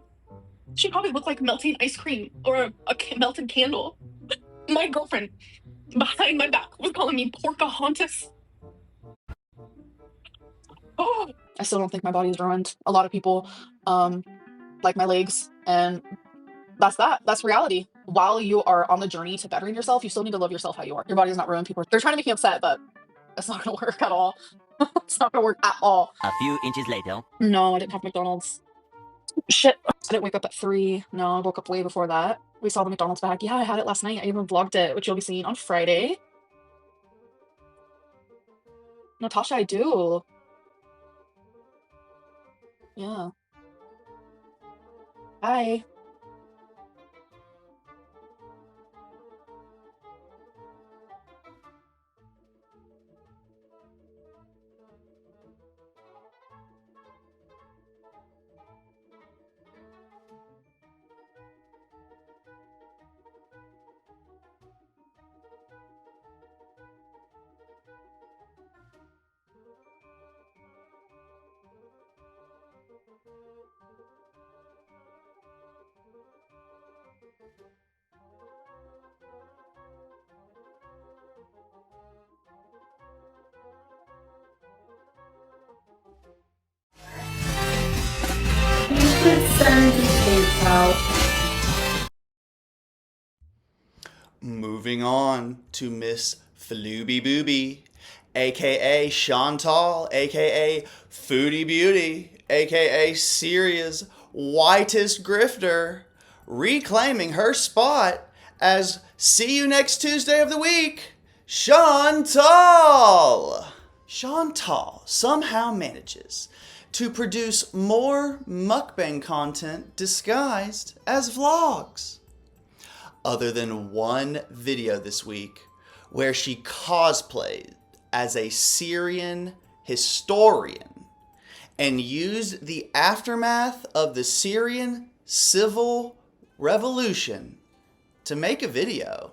she'd probably look like melting ice cream or a melted candle. My girlfriend behind my back was calling me Porcahontas. Oh, I still don't think my body's ruined. A lot of people like my legs, and that's that. That's reality. While you are on the journey to bettering yourself, you still need to love yourself how you are. Your body's not ruined. They're trying to make me upset, but it's not gonna work at all. It's not gonna work at all. A few inches later. No, I didn't have McDonald's. Shit. I didn't wake up at 3. No, I woke up way before that. We saw the McDonald's bag. Yeah, I had it last night. I even vlogged it, which you'll be seeing on Friday. Natasha, I do. Yeah. Bye. Send PayPal. Moving on to Miss Flooby Booby, aka Chantal, aka Foodie Beauty, aka Syria's whitest grifter, reclaiming her spot as see you next Tuesday of the week, Chantal. Chantal somehow manages to produce more mukbang content disguised as vlogs. Other than one video this week where she cosplayed as a Syrian historian and used the aftermath of the Syrian civil revolution to make a video.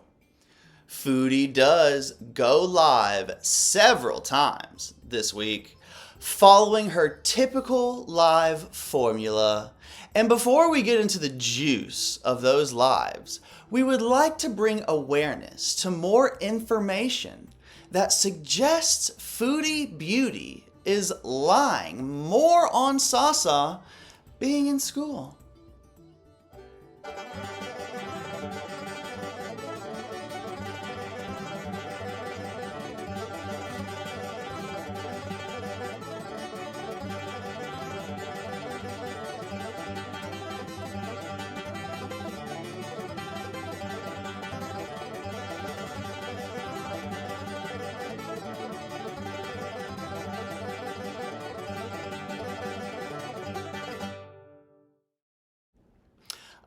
Foodie does go live several times this week, following her typical live formula. And before we get into the juice of those lives, we would like to bring awareness to more information that suggests Foodie Beauty is lying more on Sasa being in school.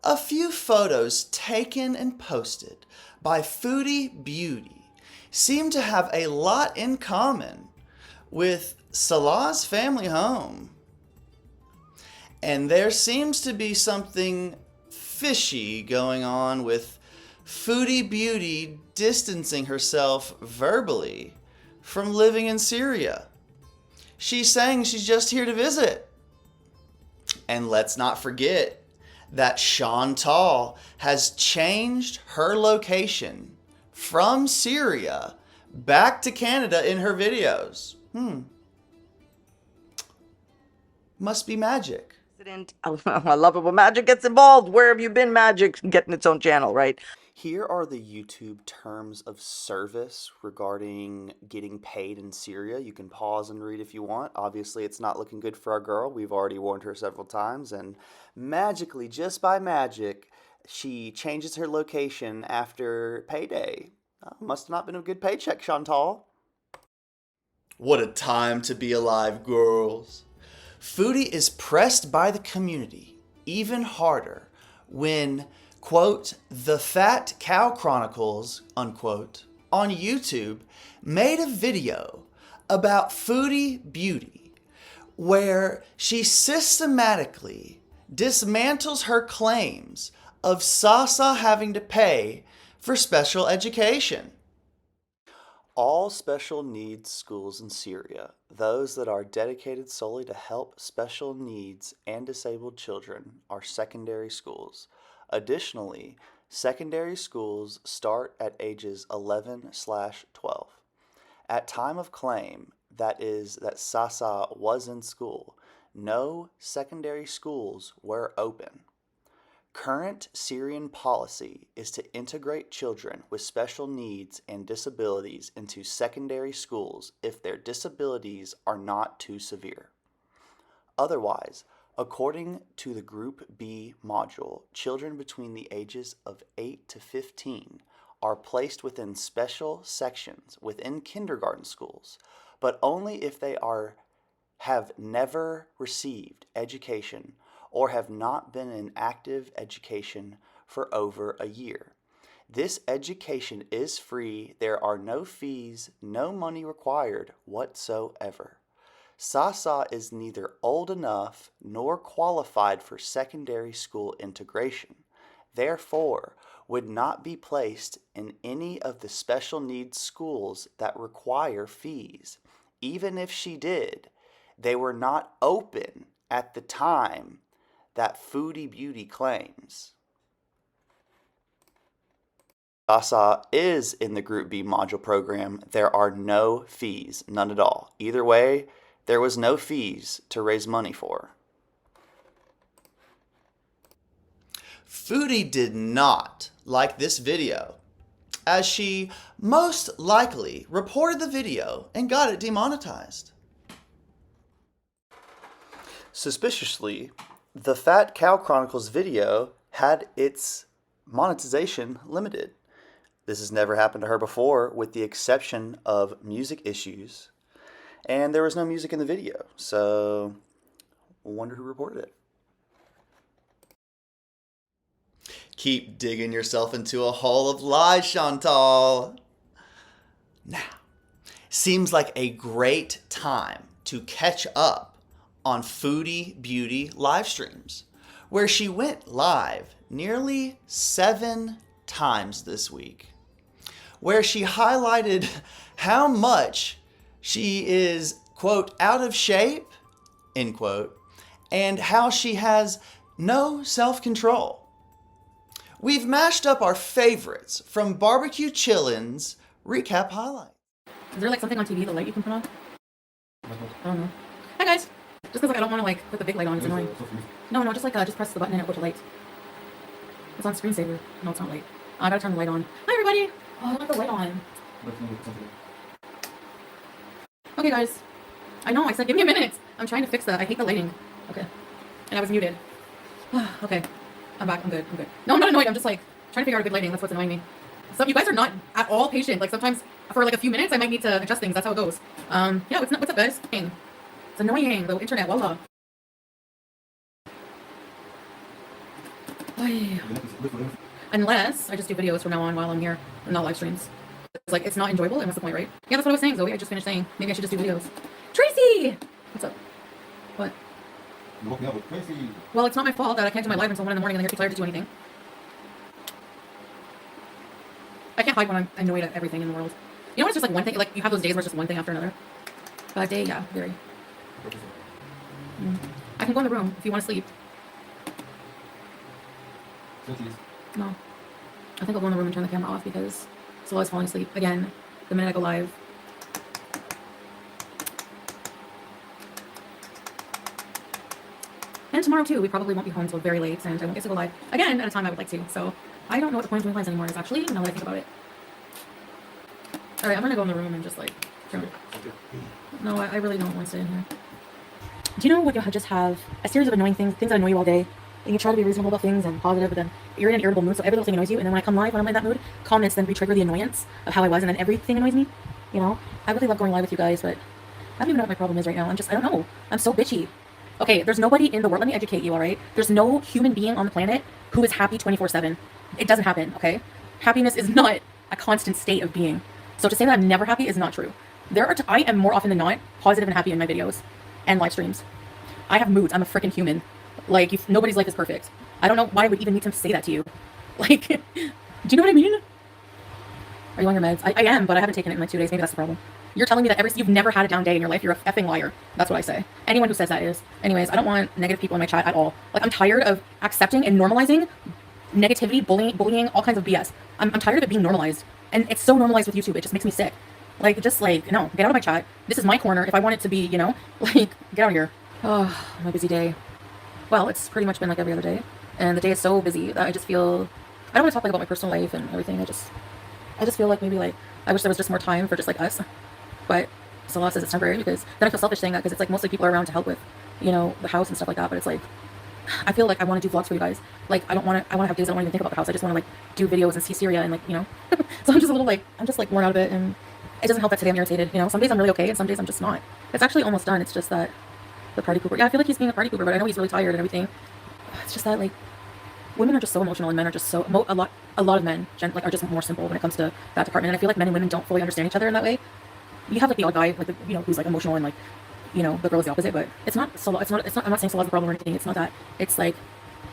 A few photos taken and posted by Foodie Beauty seem to have a lot in common with Salah's family home. And there seems to be something fishy going on with Foodie Beauty distancing herself verbally from living in Syria. She's saying she's just here to visit. And let's not forget that Chantal has changed her location from Syria back to Canada in her videos. Must be magic. I love it when magic gets involved. Where have you been, magic? Getting its own channel, right? Here are the YouTube terms of service regarding getting paid in Syria. You can pause and read if you want. Obviously, it's not looking good for our girl. We've already warned her several times, and magically, just by magic, she changes her location after payday. Must have not been a good paycheck, Chantal. What a time to be alive, girls. FOODIE is pressed by the community even harder when, quote, the Fat Cow Chronicles, unquote, on YouTube made a video about FOODIE Beauty where she systematically dismantles her claims of Sasa having to pay for special education. All special needs schools in Syria, those that are dedicated solely to help special needs and disabled children, are secondary schools. Additionally, secondary schools start at ages 11/12. At time of claim, that is, that Sasa was in school, no secondary schools were open. Current Syrian policy is to integrate children with special needs and disabilities into secondary schools if their disabilities are not too severe. Otherwise, according to the Group B module, children between the ages of 8 to 15 are placed within special sections within kindergarten schools, but only if they have never received education or have not been in active education for over a year. This education is free. There are no fees, no money required whatsoever. Sasa is neither old enough nor qualified for secondary school integration, therefore would not be placed in any of the special needs schools that require fees. Even if she did, they were not open at the time that FOODIE Beauty claims. Sasa is in the Group B module program. There are no fees, none at all. Either way, there was no fees to raise money for. FOODIE did not like this video, as she most likely reported the video and got it demonetized. Suspiciously, the Fat Cow Chronicles video had its monetization limited. This has never happened to her before, with the exception of music issues. And there was no music in the video, so I wonder who reported it. Keep digging yourself into a hole of lies, Chantal. Now, seems like a great time to catch up on FOODIE Beauty live streams, where she went live nearly 7 times this week, where she highlighted how much she is, quote, out of shape, end quote, and how she has no self-control. We've mashed up our favorites from Barbecue Chillin's recap highlight. Is there like something on TV, the light you can put on? I don't know. Hi guys. Just because like, I don't want to like put the big light on, it's annoying. No, just like just press the button and it'll go to light. It's on screensaver. No, it's not light. Oh, I gotta turn the light on. Hi everybody. Oh, I don't have the light on. Okay guys. I know, I said give me a minute. I'm trying to fix that. I hate the lighting. Okay. And I was muted. Okay. I'm back. I'm good. No, I'm not annoyed. I'm just like trying to figure out a good lighting. That's what's annoying me. So you guys are not at all patient. Like sometimes for like a few minutes I might need to adjust things. That's how it goes. Yeah, what's up guys? It's annoying, the internet, voila. Unless I just do videos from now on while I'm here and not live streams. It's like, it's not enjoyable, and what's the point, right? Yeah, that's what I was saying, Zoe. I just finished saying, maybe I should just do videos. Tracy! What's up? What? You woke me up with Tracy. Well, it's not my fault that I can't do my live until 1 in the morning and then you're too tired to do anything. I can't hide when I'm annoyed at everything in the world. You know when it's just like one thing, like you have those days where it's just one thing after another? Bad day, yeah, very. I can go in the room if you want to sleep. No. I think I'll go in the room and turn the camera off because Sola's falling asleep again the minute I go live. And tomorrow too, we probably won't be home until very late, and I won't get to go live again at a time I would like to. So I don't know what the point of doing lives anymore is actually, now that I think about it. Alright, I'm gonna go in the room and just like, no, I really don't want to stay in here. Do you know what you'll just have? A series of annoying things that annoy you all day, and you try to be reasonable about things and positive, but then you're in an irritable mood, so every little thing annoys you, and then when I come live, when I'm in that mood, comments then re-trigger the annoyance of how I was, and then everything annoys me, you know? I really love going live with you guys, but I don't even know what my problem is right now. I don't know. I'm so bitchy. Okay, there's nobody in the world, let me educate you, alright? There's no human being on the planet who is happy 24/7. It doesn't happen, okay? Happiness is not a constant state of being. So to say that I'm never happy is not true. I am more often than not positive and happy in my videos and live streams. I have moods. I'm a freaking human. Like, nobody's life is perfect. I don't know why I would even need to say that to you. Like, do you know what I mean? Are you on your meds? I am, but I haven't taken it in like 2 days. Maybe that's the problem. You're telling me that you've never had a down day in your life. You're a effing liar. That's what I say. Anyone who says that is. Anyways, I don't want negative people in my chat at all. Like, I'm tired of accepting and normalizing negativity, bullying, all kinds of BS. I'm tired of it being normalized. And it's so normalized with YouTube. It just makes me sick. Like, just like, no, get out of my chat. This is my corner. If I want it to be, you know, like, get out of here. Oh, my busy day. Well, it's pretty much been like every other day. And the day is so busy that I just feel, I don't want to talk like about my personal life and everything. I just feel like maybe like, I wish there was just more time for just like us. But Salah says it's temporary, because then I feel selfish saying that, because it's like mostly people are around to help with, you know, the house and stuff like that. But it's like, I feel like I want to do vlogs for you guys. Like, I want to have days I don't even think about the house. I just want to like do videos and see Syria and like, you know. So I'm just a little like, I'm just like worn out of it, and it doesn't help that today I'm irritated. You know, some days I'm really okay and some days I'm just not. It's actually almost done. It's just that the party pooper. Yeah, I feel like he's being a party pooper, but I know he's really tired and everything. It's just that like, women are just so emotional, and men are just so a lot of men like are just more simple when it comes to that department. And I feel like men and women don't fully understand each other in that way. You have like the odd guy, like the, you know, who's like emotional, and like, you know, the girl is the opposite. But it's not. I'm not saying Salah's the problem or anything. It's not that. It's like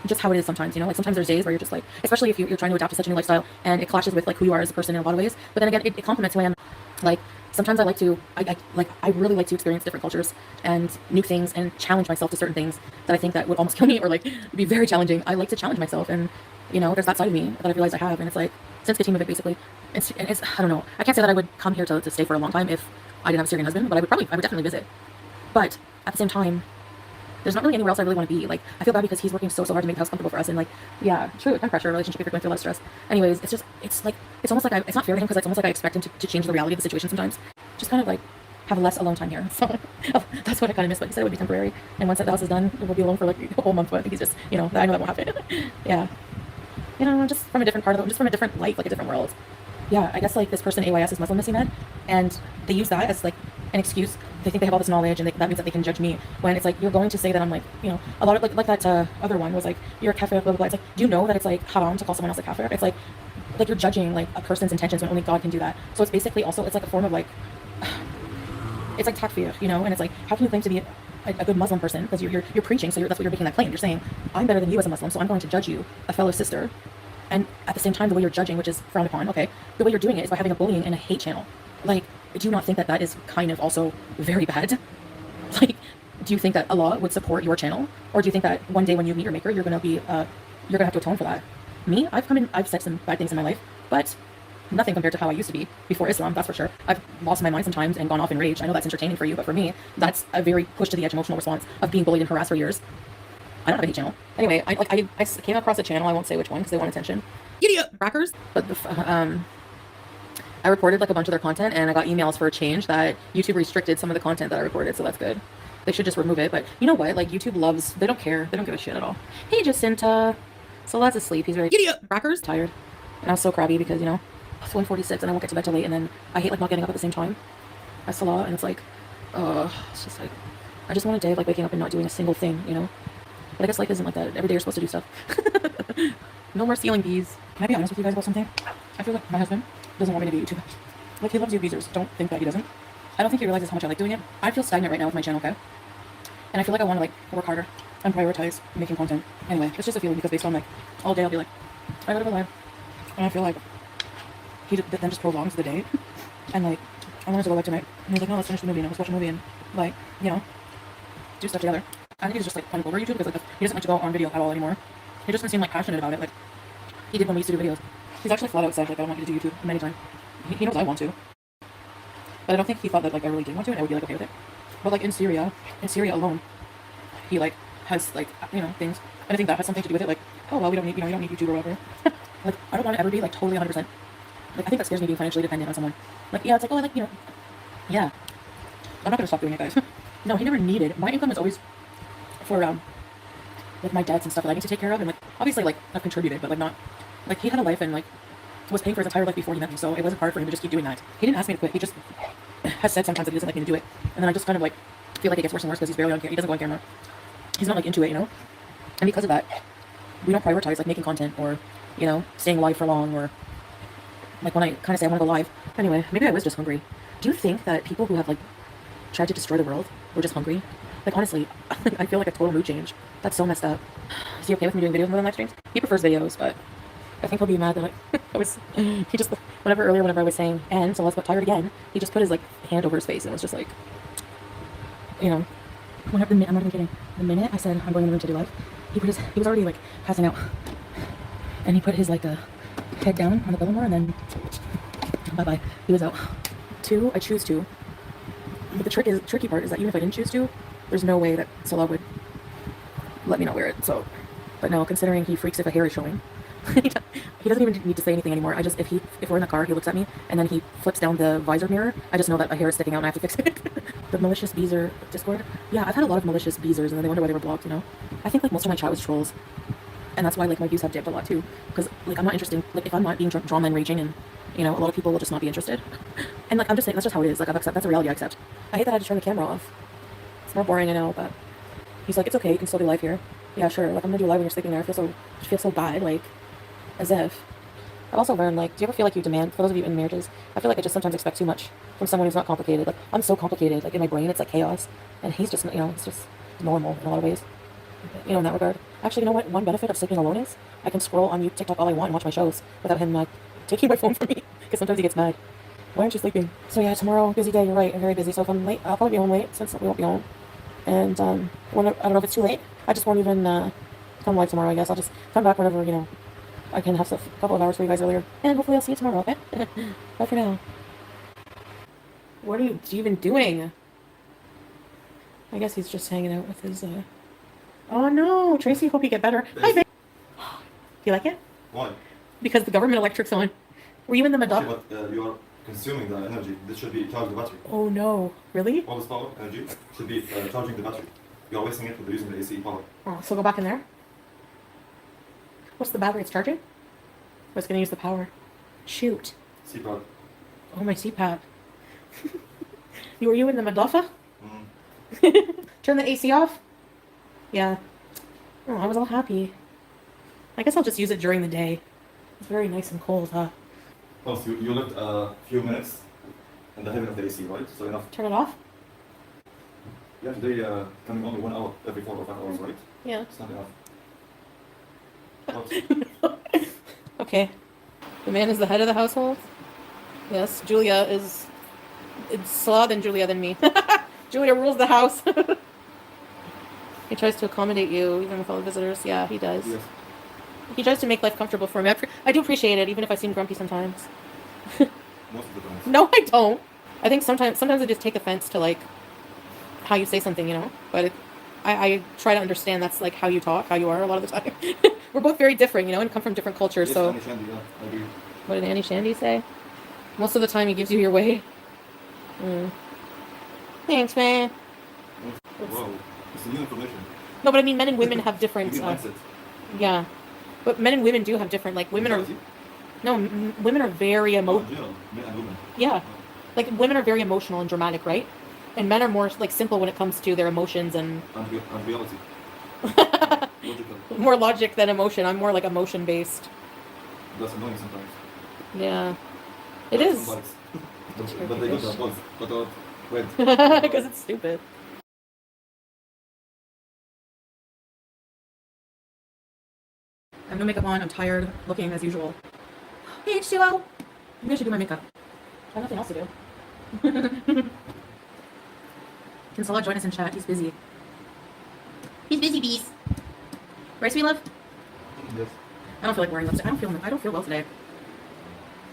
just how it is sometimes, you know. Like sometimes there's days where you're just like, especially if you're trying to adapt to such a new lifestyle, and it clashes with like who you are as a person in a lot of ways. But then again, it complements who I am. Like sometimes I really like to experience different cultures and new things and challenge myself to certain things that I think that would almost kill me or like be very challenging. I like to challenge myself, and you know, there's that side of me that I realized I have, and it's like since 15 of it basically. It's I don't know. I can't say that I would come here to stay for a long time if I didn't have a Syrian husband, but I would definitely visit. But at the same time, there's not really anywhere else I really want to be. Like, I feel bad because he's working so hard to make the house comfortable for us, and like, yeah, true, time pressure, relationship, if you're going through a lot of stress. Anyways, it's almost like it's not fair to him, because it's almost like I expect him to change the reality of the situation sometimes. Just kind of like have less alone time here. So that's what I kind of miss. But he said it would be temporary, and once the house is done, we'll be alone for like a whole month. But I think he's just, you know, I know that won't happen. Yeah, you know, just from a different part of it, just from a different life, like a different world. Yeah, I guess like this person AYS is Muslim, Missy Med, and they use that as like an excuse. They think they have all this knowledge, and that means that they can judge me, when it's like, you're going to say that I'm like, you know, a lot of like that other one was like, you're a kafir, blah blah blah. It's like, do you know that it's like haram to call someone else a kafir? It's like you're judging like a person's intentions when only God can do that. So it's basically also, it's like a form of like, it's like takfir, you know. And it's like, how can you claim to be a good Muslim person, because you're preaching, so that's what you're making that claim. You're saying, I'm better than you as a Muslim, so I'm going to judge you, a fellow sister. And at the same time, the way you're judging, which is frowned upon, okay, the way you're doing it is by having a bullying and a hate channel. Like, do you not think that that is kind of also very bad? Like, do you think that Allah would support your channel? Or do you think that one day when you meet your maker, you're going to have to atone for that? Me, I've said some bad things in my life, but nothing compared to how I used to be before Islam, that's for sure. I've lost my mind sometimes and gone off in rage. I know that's entertaining for you, but for me, that's a very push to the edge emotional response of being bullied and harassed for years. I don't have a hate channel. Anyway, I came across a channel, I won't say which one because they want attention. Idiot! Crackers! But I reported like a bunch of their content, and I got emails for a change that YouTube restricted some of the content that I reported, so that's good. They should just remove it, but you know what? Like, YouTube loves, they don't care. They don't give a shit at all. Hey, Jacinta! So Lad's asleep. He's very idiot! Crackers! Tired. And I was so crabby because, you know, it's 1:46 and I won't get to bed till late, and then I hate like not getting up at the same time as Salah, and it's like, it's just like, I just want a day of like waking up and not doing a single thing, you know? But I guess life isn't like that. Every day you're supposed to do stuff. No more stealing bees. Can I be honest with you guys about something? I feel like my husband doesn't want me to do YouTube. Like, he loves you beezers. Don't think that he doesn't. I don't think he realizes how much I like doing it. I feel stagnant right now with my channel, okay? And I feel like I want to like work harder and prioritize making content. Anyway, it's just a feeling, because based on like all day I'll be like, I gotta go live. And I feel like he then just prolongs the day. And like, I wanted to go live tonight. And he's like, no, let's finish the movie and let's watch a movie and like, you know, do stuff together. I think he's just like kind of over YouTube, because like he doesn't like to go on video at all anymore. He doesn't seem like passionate about it like he did when we used to do videos. He's actually flat out said like, I don't want you to do YouTube many times. He knows I want to, but I don't think he thought that like I really did want to, and I would be like okay with it. But like in Syria alone, he like has like, you know, things, and I think that has something to do with it. Like, oh well, we don't need YouTube or whatever. Like, I don't want to ever be like totally 100%. Like, I think that scares me, being financially dependent on someone. Like, yeah, it's like, oh, like, you know, yeah. I'm not gonna stop doing it, guys. No, he never needed. My income was always for like my debts and stuff that I need to take care of, and like obviously like I've contributed, but like not like he had a life and like was paying for his entire life before he met me, so it wasn't hard for him to just keep doing that. He didn't ask me to quit. He just has said sometimes that he doesn't like me to do it, and then I just kind of like feel like it gets worse and worse because he's barely on camera. He doesn't go on camera. He's not like into it, you know. And because of that, we don't prioritize like making content or, you know, staying live for long, or like when I kind of say I want to go live. Anyway, maybe I was just hungry. Do you think that people who have like tried to destroy the world were just hungry? Like, honestly, I feel like a total mood change. That's so messed up. Is he okay with me doing videos more than live streams? He prefers videos, but I think he'll be mad that he just, whenever I was saying, and so let's get tired again, he just put his like hand over his face and was just like, you know, I'm not even kidding. The minute I said I'm going in the room to do live, he was already like passing out, and he put his like head down on the pillow more, and then bye-bye, he was out. 2, I choose to. But the tricky part is that even if I didn't choose to, there's no way that Sola would let me not wear it. So, but no, considering he freaks if a hair is showing, he doesn't even need to say anything anymore. If we're in the car, he looks at me and then he flips down the visor mirror. I just know that a hair is sticking out and I have to fix it. The malicious beezer Discord. Yeah, I've had a lot of malicious beezers and then they wonder why they were blocked. You know, I think like most of my chat was trolls, and that's why like my views have dipped a lot too. Because like I'm not interesting. Like if I'm not being drama and raging, and you know, a lot of people will just not be interested. And like I'm just saying, that's just how it is. Like that's a reality I accept. I hate that I had to turn the camera off. It's more boring, I know, but he's like, it's okay, you can still do live here. Yeah, sure. Like I'm gonna do live when you're sleeping there. I feel so bad, like as if. I've also learned, like, do you ever feel like you demand, for those of you in marriages, I feel like I just sometimes expect too much from someone who's not complicated. Like I'm so complicated, like in my brain it's like chaos, and he's just, you know, it's just normal in a lot of ways. You know, in that regard. Actually, you know what? One benefit of sleeping alone is I can scroll on TikTok all I want and watch my shows without him taking my phone from me, because sometimes he gets mad. Why aren't you sleeping? So yeah, tomorrow, busy day, you're right, I'm very busy. So if I'm late, I'll probably be home late, since we won't be home. And I don't know if it's too late. I just won't even come live tomorrow, I guess. I'll just come back whenever, you know, I can have a couple of hours for you guys earlier. And hopefully I'll see you tomorrow, okay? Bye for now. What are you even doing? I guess he's just hanging out with his, Oh no, Tracy, hope you get better. Hi, babe. Do you like it? Why? Because the government electric's on. Were you in the Madonna? But you are consuming the energy. This should be charging the battery. Oh no, really? All this power, energy, should be charging the battery. You are wasting it with using the AC power. Oh, so go back in there? What's the battery it's charging? Oh, it's gonna use the power. Shoot. CPAP. Oh, my CPAP. Were you in the Madofa? Turn the AC off? Yeah. Oh, I was all happy. I guess I'll just use it during the day. It's very nice and cold, huh? Oh, so you lived a few minutes in the heaven of the AC, right? So enough. Turn it off? Yeah, today coming only 1 hour every 4 or 5 hours, right? Yeah. It's not enough. What? Okay. The man is the head of the household? Yes, Julia is... It's Slaw than Julia than me. Julia rules the house. He tries to accommodate you, even with all the visitors. Yeah, he does. Yes. He tries to make life comfortable for me. I do appreciate it, even if I seem grumpy sometimes. Most of the time. No, I don't. I think sometimes I just take offense to, like, how you say something, you know? But I try to understand that's, like, how you talk, how you are a lot of the time. We're both very different, you know, and come from different cultures, Yes, so... Annie Shandy, yeah, I agree. What did Annie Shandy say? Most of the time he gives you your way. Thanks, man. Wow, it's new information. No, but I mean, men and women have different... New mindset. Yeah. But men and women do have different, like, women are... No, women are very In general, men and women. Yeah. Like, women are very emotional and dramatic, right? And men are more, like, simple when it comes to their emotions and... And reality. Logical. More logic than emotion. I'm more, like, emotion-based. That's annoying sometimes. Yeah. It is. Sometimes. But they don't have both. But wait. Because it's stupid. I have no makeup on. I'm tired, looking as usual. Hey, H2O! Maybe I should do my makeup. I have nothing else to do. Can Salah join us in chat? He's busy. He's busy, bees. Right, sweet love? Yes. I don't feel like wearing lipstick. I don't feel well today.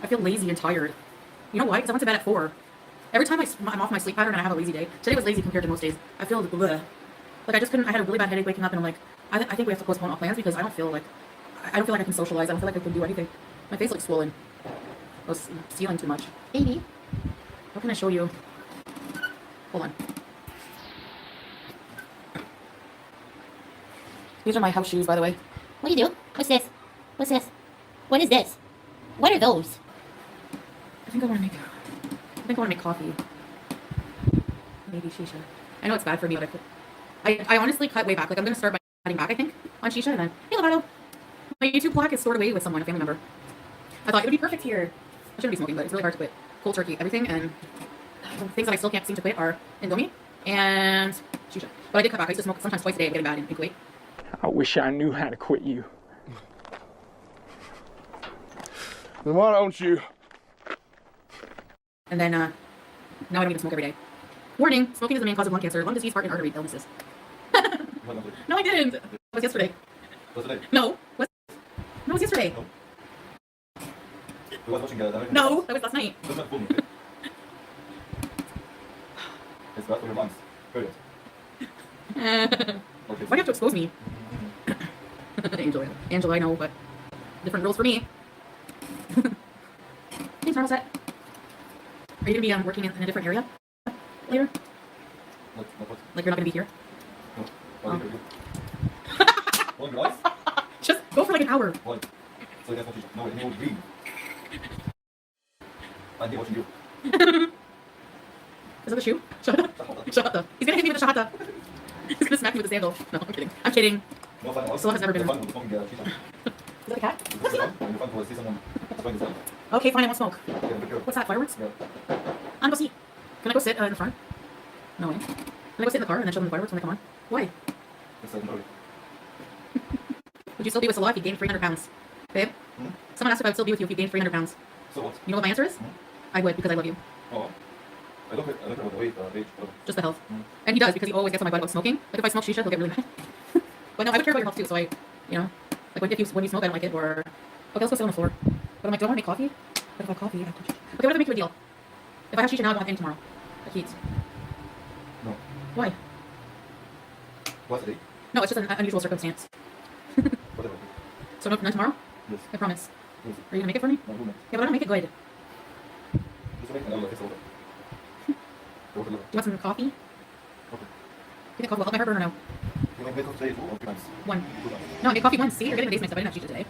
I feel lazy and tired. You know why? Because I went to bed at 4. Every time I'm off my sleep pattern and I have a lazy day. Today was lazy compared to most days. I feel bleh. Like I just couldn't. I had a really bad headache waking up, and I'm like, I think we have to postpone all plans because I don't feel like I can socialize. I don't feel like I can do anything. My face looks swollen. I was stealing too much. Baby, what can I show you? Hold on. These are my house shoes, by the way. What do you do? What's this? What's this? What is this? What are those? I think I want to make coffee. Maybe shisha. I know it's bad for me, but I honestly cut way back. Like I'm gonna start by cutting back, I think, on shisha, and then hey Lovato, my YouTube plaque is stored away with someone, a family member. I thought it would be perfect here. I shouldn't be smoking, but it's really hard to quit. Cold turkey, everything, and the things that I still can't seem to quit are Indomie and shisha. But I did cut back. I used to smoke sometimes twice a day. I'm getting bad in Kuwait. I wish I knew how to quit you. Then why don't you? And then now I don't even smoke every day. Warning: smoking is the main cause of lung cancer, lung disease, heart, and artery illnesses. No, I didn't. It was yesterday. Was it? No. No, it was yesterday. No. You was watching No, that was last night. Doesn't that fool me? It's bad for your lungs. Period. Why do you have to expose me? Angela, I know, but different rules for me. Thanks, Marmoset. Are you gonna be working in a different area later? What? Like you're not gonna be here? No. What do you want your life? Just go for like an hour. Why? So that's what you know. And you will dream. I'm here watching you. Is that the shoe? Shahada. He's gonna hit me with the shahada. He's gonna smack me with the sandal. No, I'm kidding. I'm kidding. No fun. Still has never been. Is that a cat? It's fun to see someone destroying himself. Okay, fine, I won't smoke. Yeah, be careful. What's that, fireworks? Yeah. I'm gonna go see. Can I go sit in the front? No way. Can I go sit in the car and then show them the fireworks when they come on? Why? It's like, no. Would you still be with Salah if you gained 300 pounds? Babe? Hmm? Someone asked if I would still be with you if you gained 300 pounds. So what? You know what my answer is? Hmm? I would, because I love you. Oh. I don't care about the weight, age. Just the health. Hmm. And he does, because he always gets on my butt about smoking. Like if I smoke shisha, he'll get really mad. But no, I would care about your health too, so I, you know, like when you smoke, I don't like it, or... Okay, let's go sit on the floor. But I'm like, do I want to make coffee? But if I have coffee, I have to... Okay, what if I make you a deal? If I have shisha now, I don't have any tomorrow. Like heat. No. Why? What's the date? No, it's just an unusual circumstance. Whatever. So no, none tomorrow? Yes. I promise. Yes. Are you gonna make it for me? No, who makes? Yeah, but I don't make it good. Just make another kiss over. Over. Do you want some coffee? Okay. Do you think coffee will help my heartburn or no? You make coffee today or 3 times? One. 2 times. No, I made coffee once. See, you're getting the base mix up. I didn't have shisha today.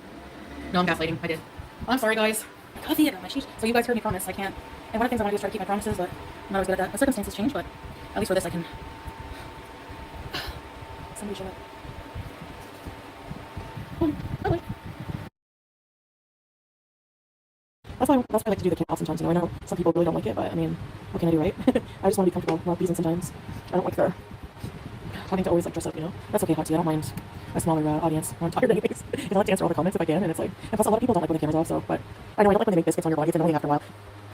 No, I'm gaslighting. I did. Oh, I'm sorry, guys. Coffee, I don't like shisha. So you guys heard me promise. I can't. And one of the things I want to do is try to keep my promises, but I'm not always good at that. My circumstances change, but at least for this, I can. Somebody show up. Oh, wait. That's why I like to do the camp sometimes. You know, I know some people really don't like it, but I mean, what can I do, right? I just want to be comfortable while pleasing sometimes. I don't like the having to always like dress up, you know. That's okay, Hotsy. I don't mind a smaller audience. I'm tired anyways. I like to answer all the comments if I can, and it's like, and plus a lot of people don't like when the camera's off. So, but I know I don't like when they make biscuits on your body. It's annoying after a while.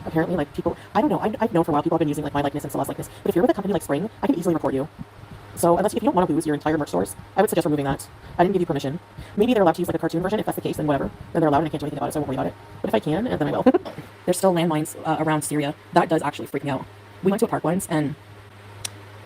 Apparently, like people, I don't know. I've known for a while people have been using like my likeness and Celeste's likeness. But if you're with a company like Spring, I can easily report you. So if you don't want to lose your entire merch source, I would suggest removing that. I didn't give you permission. Maybe they're allowed to use like a cartoon version. If that's the case, then whatever. Then they're allowed and I can't do anything about it, so I won't worry about it. But if I can, then I will. There's still landmines around Syria. That does actually freak me out. We went to a park once and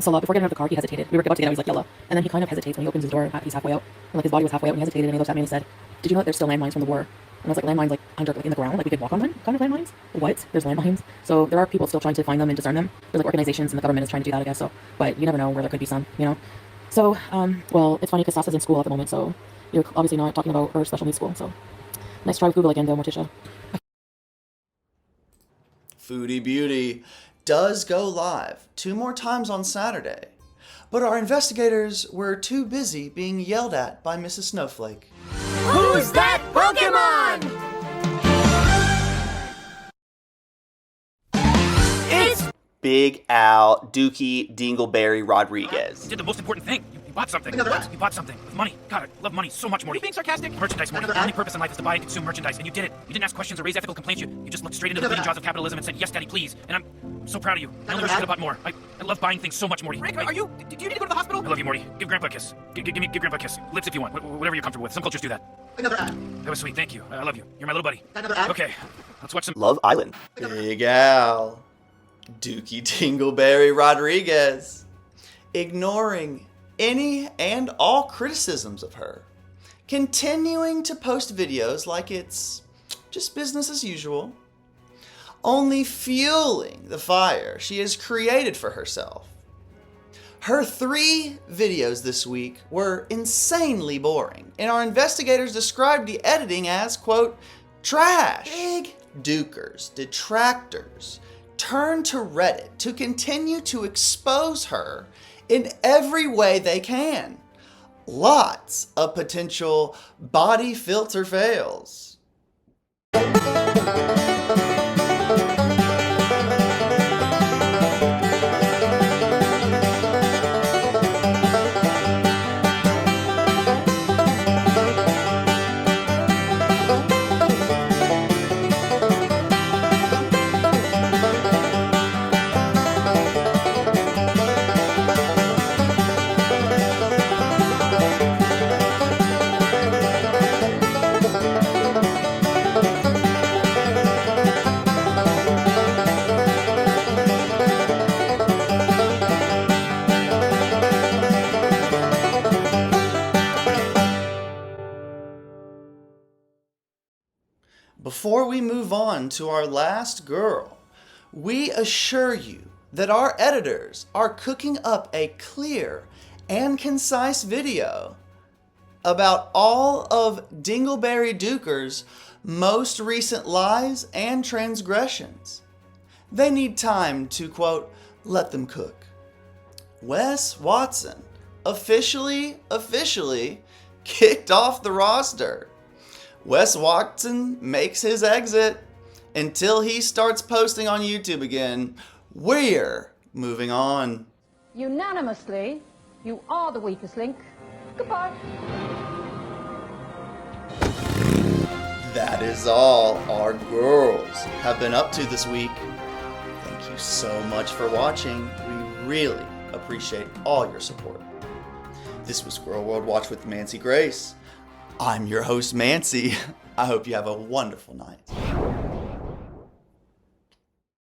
Salah, before getting out of the car, he hesitated. We were about to get out, he was like, yalla. And then he kind of hesitates when he opens his door. He's halfway out. And like his body was halfway out and he hesitated and he looked at me and he said, did you know that there's still landmines from the war? And I was like, landmines like under, like in the ground, like we could walk on them kind of landmines? What? There's landmines? So there are people still trying to find them and discern them. There's like organizations and the government is trying to do that, I guess. So, but you never know where there could be some, you know? So, well, it's funny because Sassa's in school at the moment, so you're obviously not talking about her special needs school, so nice try with Google again, though, Morticia. Foodie Beauty does go live 2 more times on Saturday, but our investigators were too busy being yelled at by Mrs. Snowflake. Who's that Pokemon? It's Big Al Dookie Dingleberry Rodriguez. You did the most important thing. You bought something. What? You bought something with money. God, I love money so much, Morty. You being sarcastic? Merchandise, Morty. The only purpose in life is to buy and consume merchandise, and you did it. You didn't ask questions or raise ethical complaints. You just looked straight into the bleeding jaws of capitalism and said, yes, Daddy, please. And I'm so proud of you. I only wish I could have bought more. I love buying things so much, Morty. Rick, are you? Do you need to go to the hospital? I love you, Morty. Give Grandpa a kiss. Give Grandpa a kiss. Lips if you want. Whatever you're comfortable with. Some cultures do that. Another ad. That was sweet. Thank you. I love you. You're my little buddy. Another ad. Okay, let's watch some. Love Island. Big Al Dookie Dingleberry Rodriguez. Ignoring any and all criticisms of her, continuing to post videos like it's just business as usual, only fueling the fire she has created for herself. Her 3 videos this week were insanely boring, and our investigators described the editing as, quote, trash. Big Dookers, detractors, turned to Reddit to continue to expose her in every way they can. Lots of potential body filter fails. Before we move on to our last girl, we assure you that our editors are cooking up a clear and concise video about all of Dingleberry Dooker's most recent lies and transgressions. They need time to, quote, let them cook. Wes Watson officially kicked off the roster. Wes Watson makes his exit until he starts posting on YouTube again. We're moving on. Unanimously, you are the weakest link. Goodbye. That is all our girls have been up to this week. Thank you so much for watching. We really appreciate all your support. This was Gorl World Watch with Mancy Grace. I'm your host, Mancy. I hope you have a wonderful night.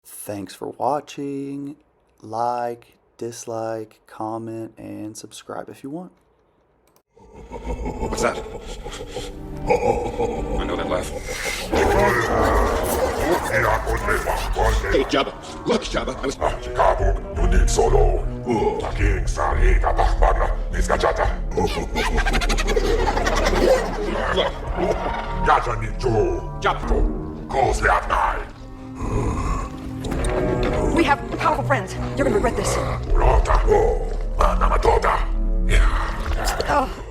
Thanks for watching. Like, dislike, comment, and subscribe if you want. What's that? I know that laugh. Hey, Jabba. Look, Jabba. I was... We have powerful friends. You're gonna regret this. Oh.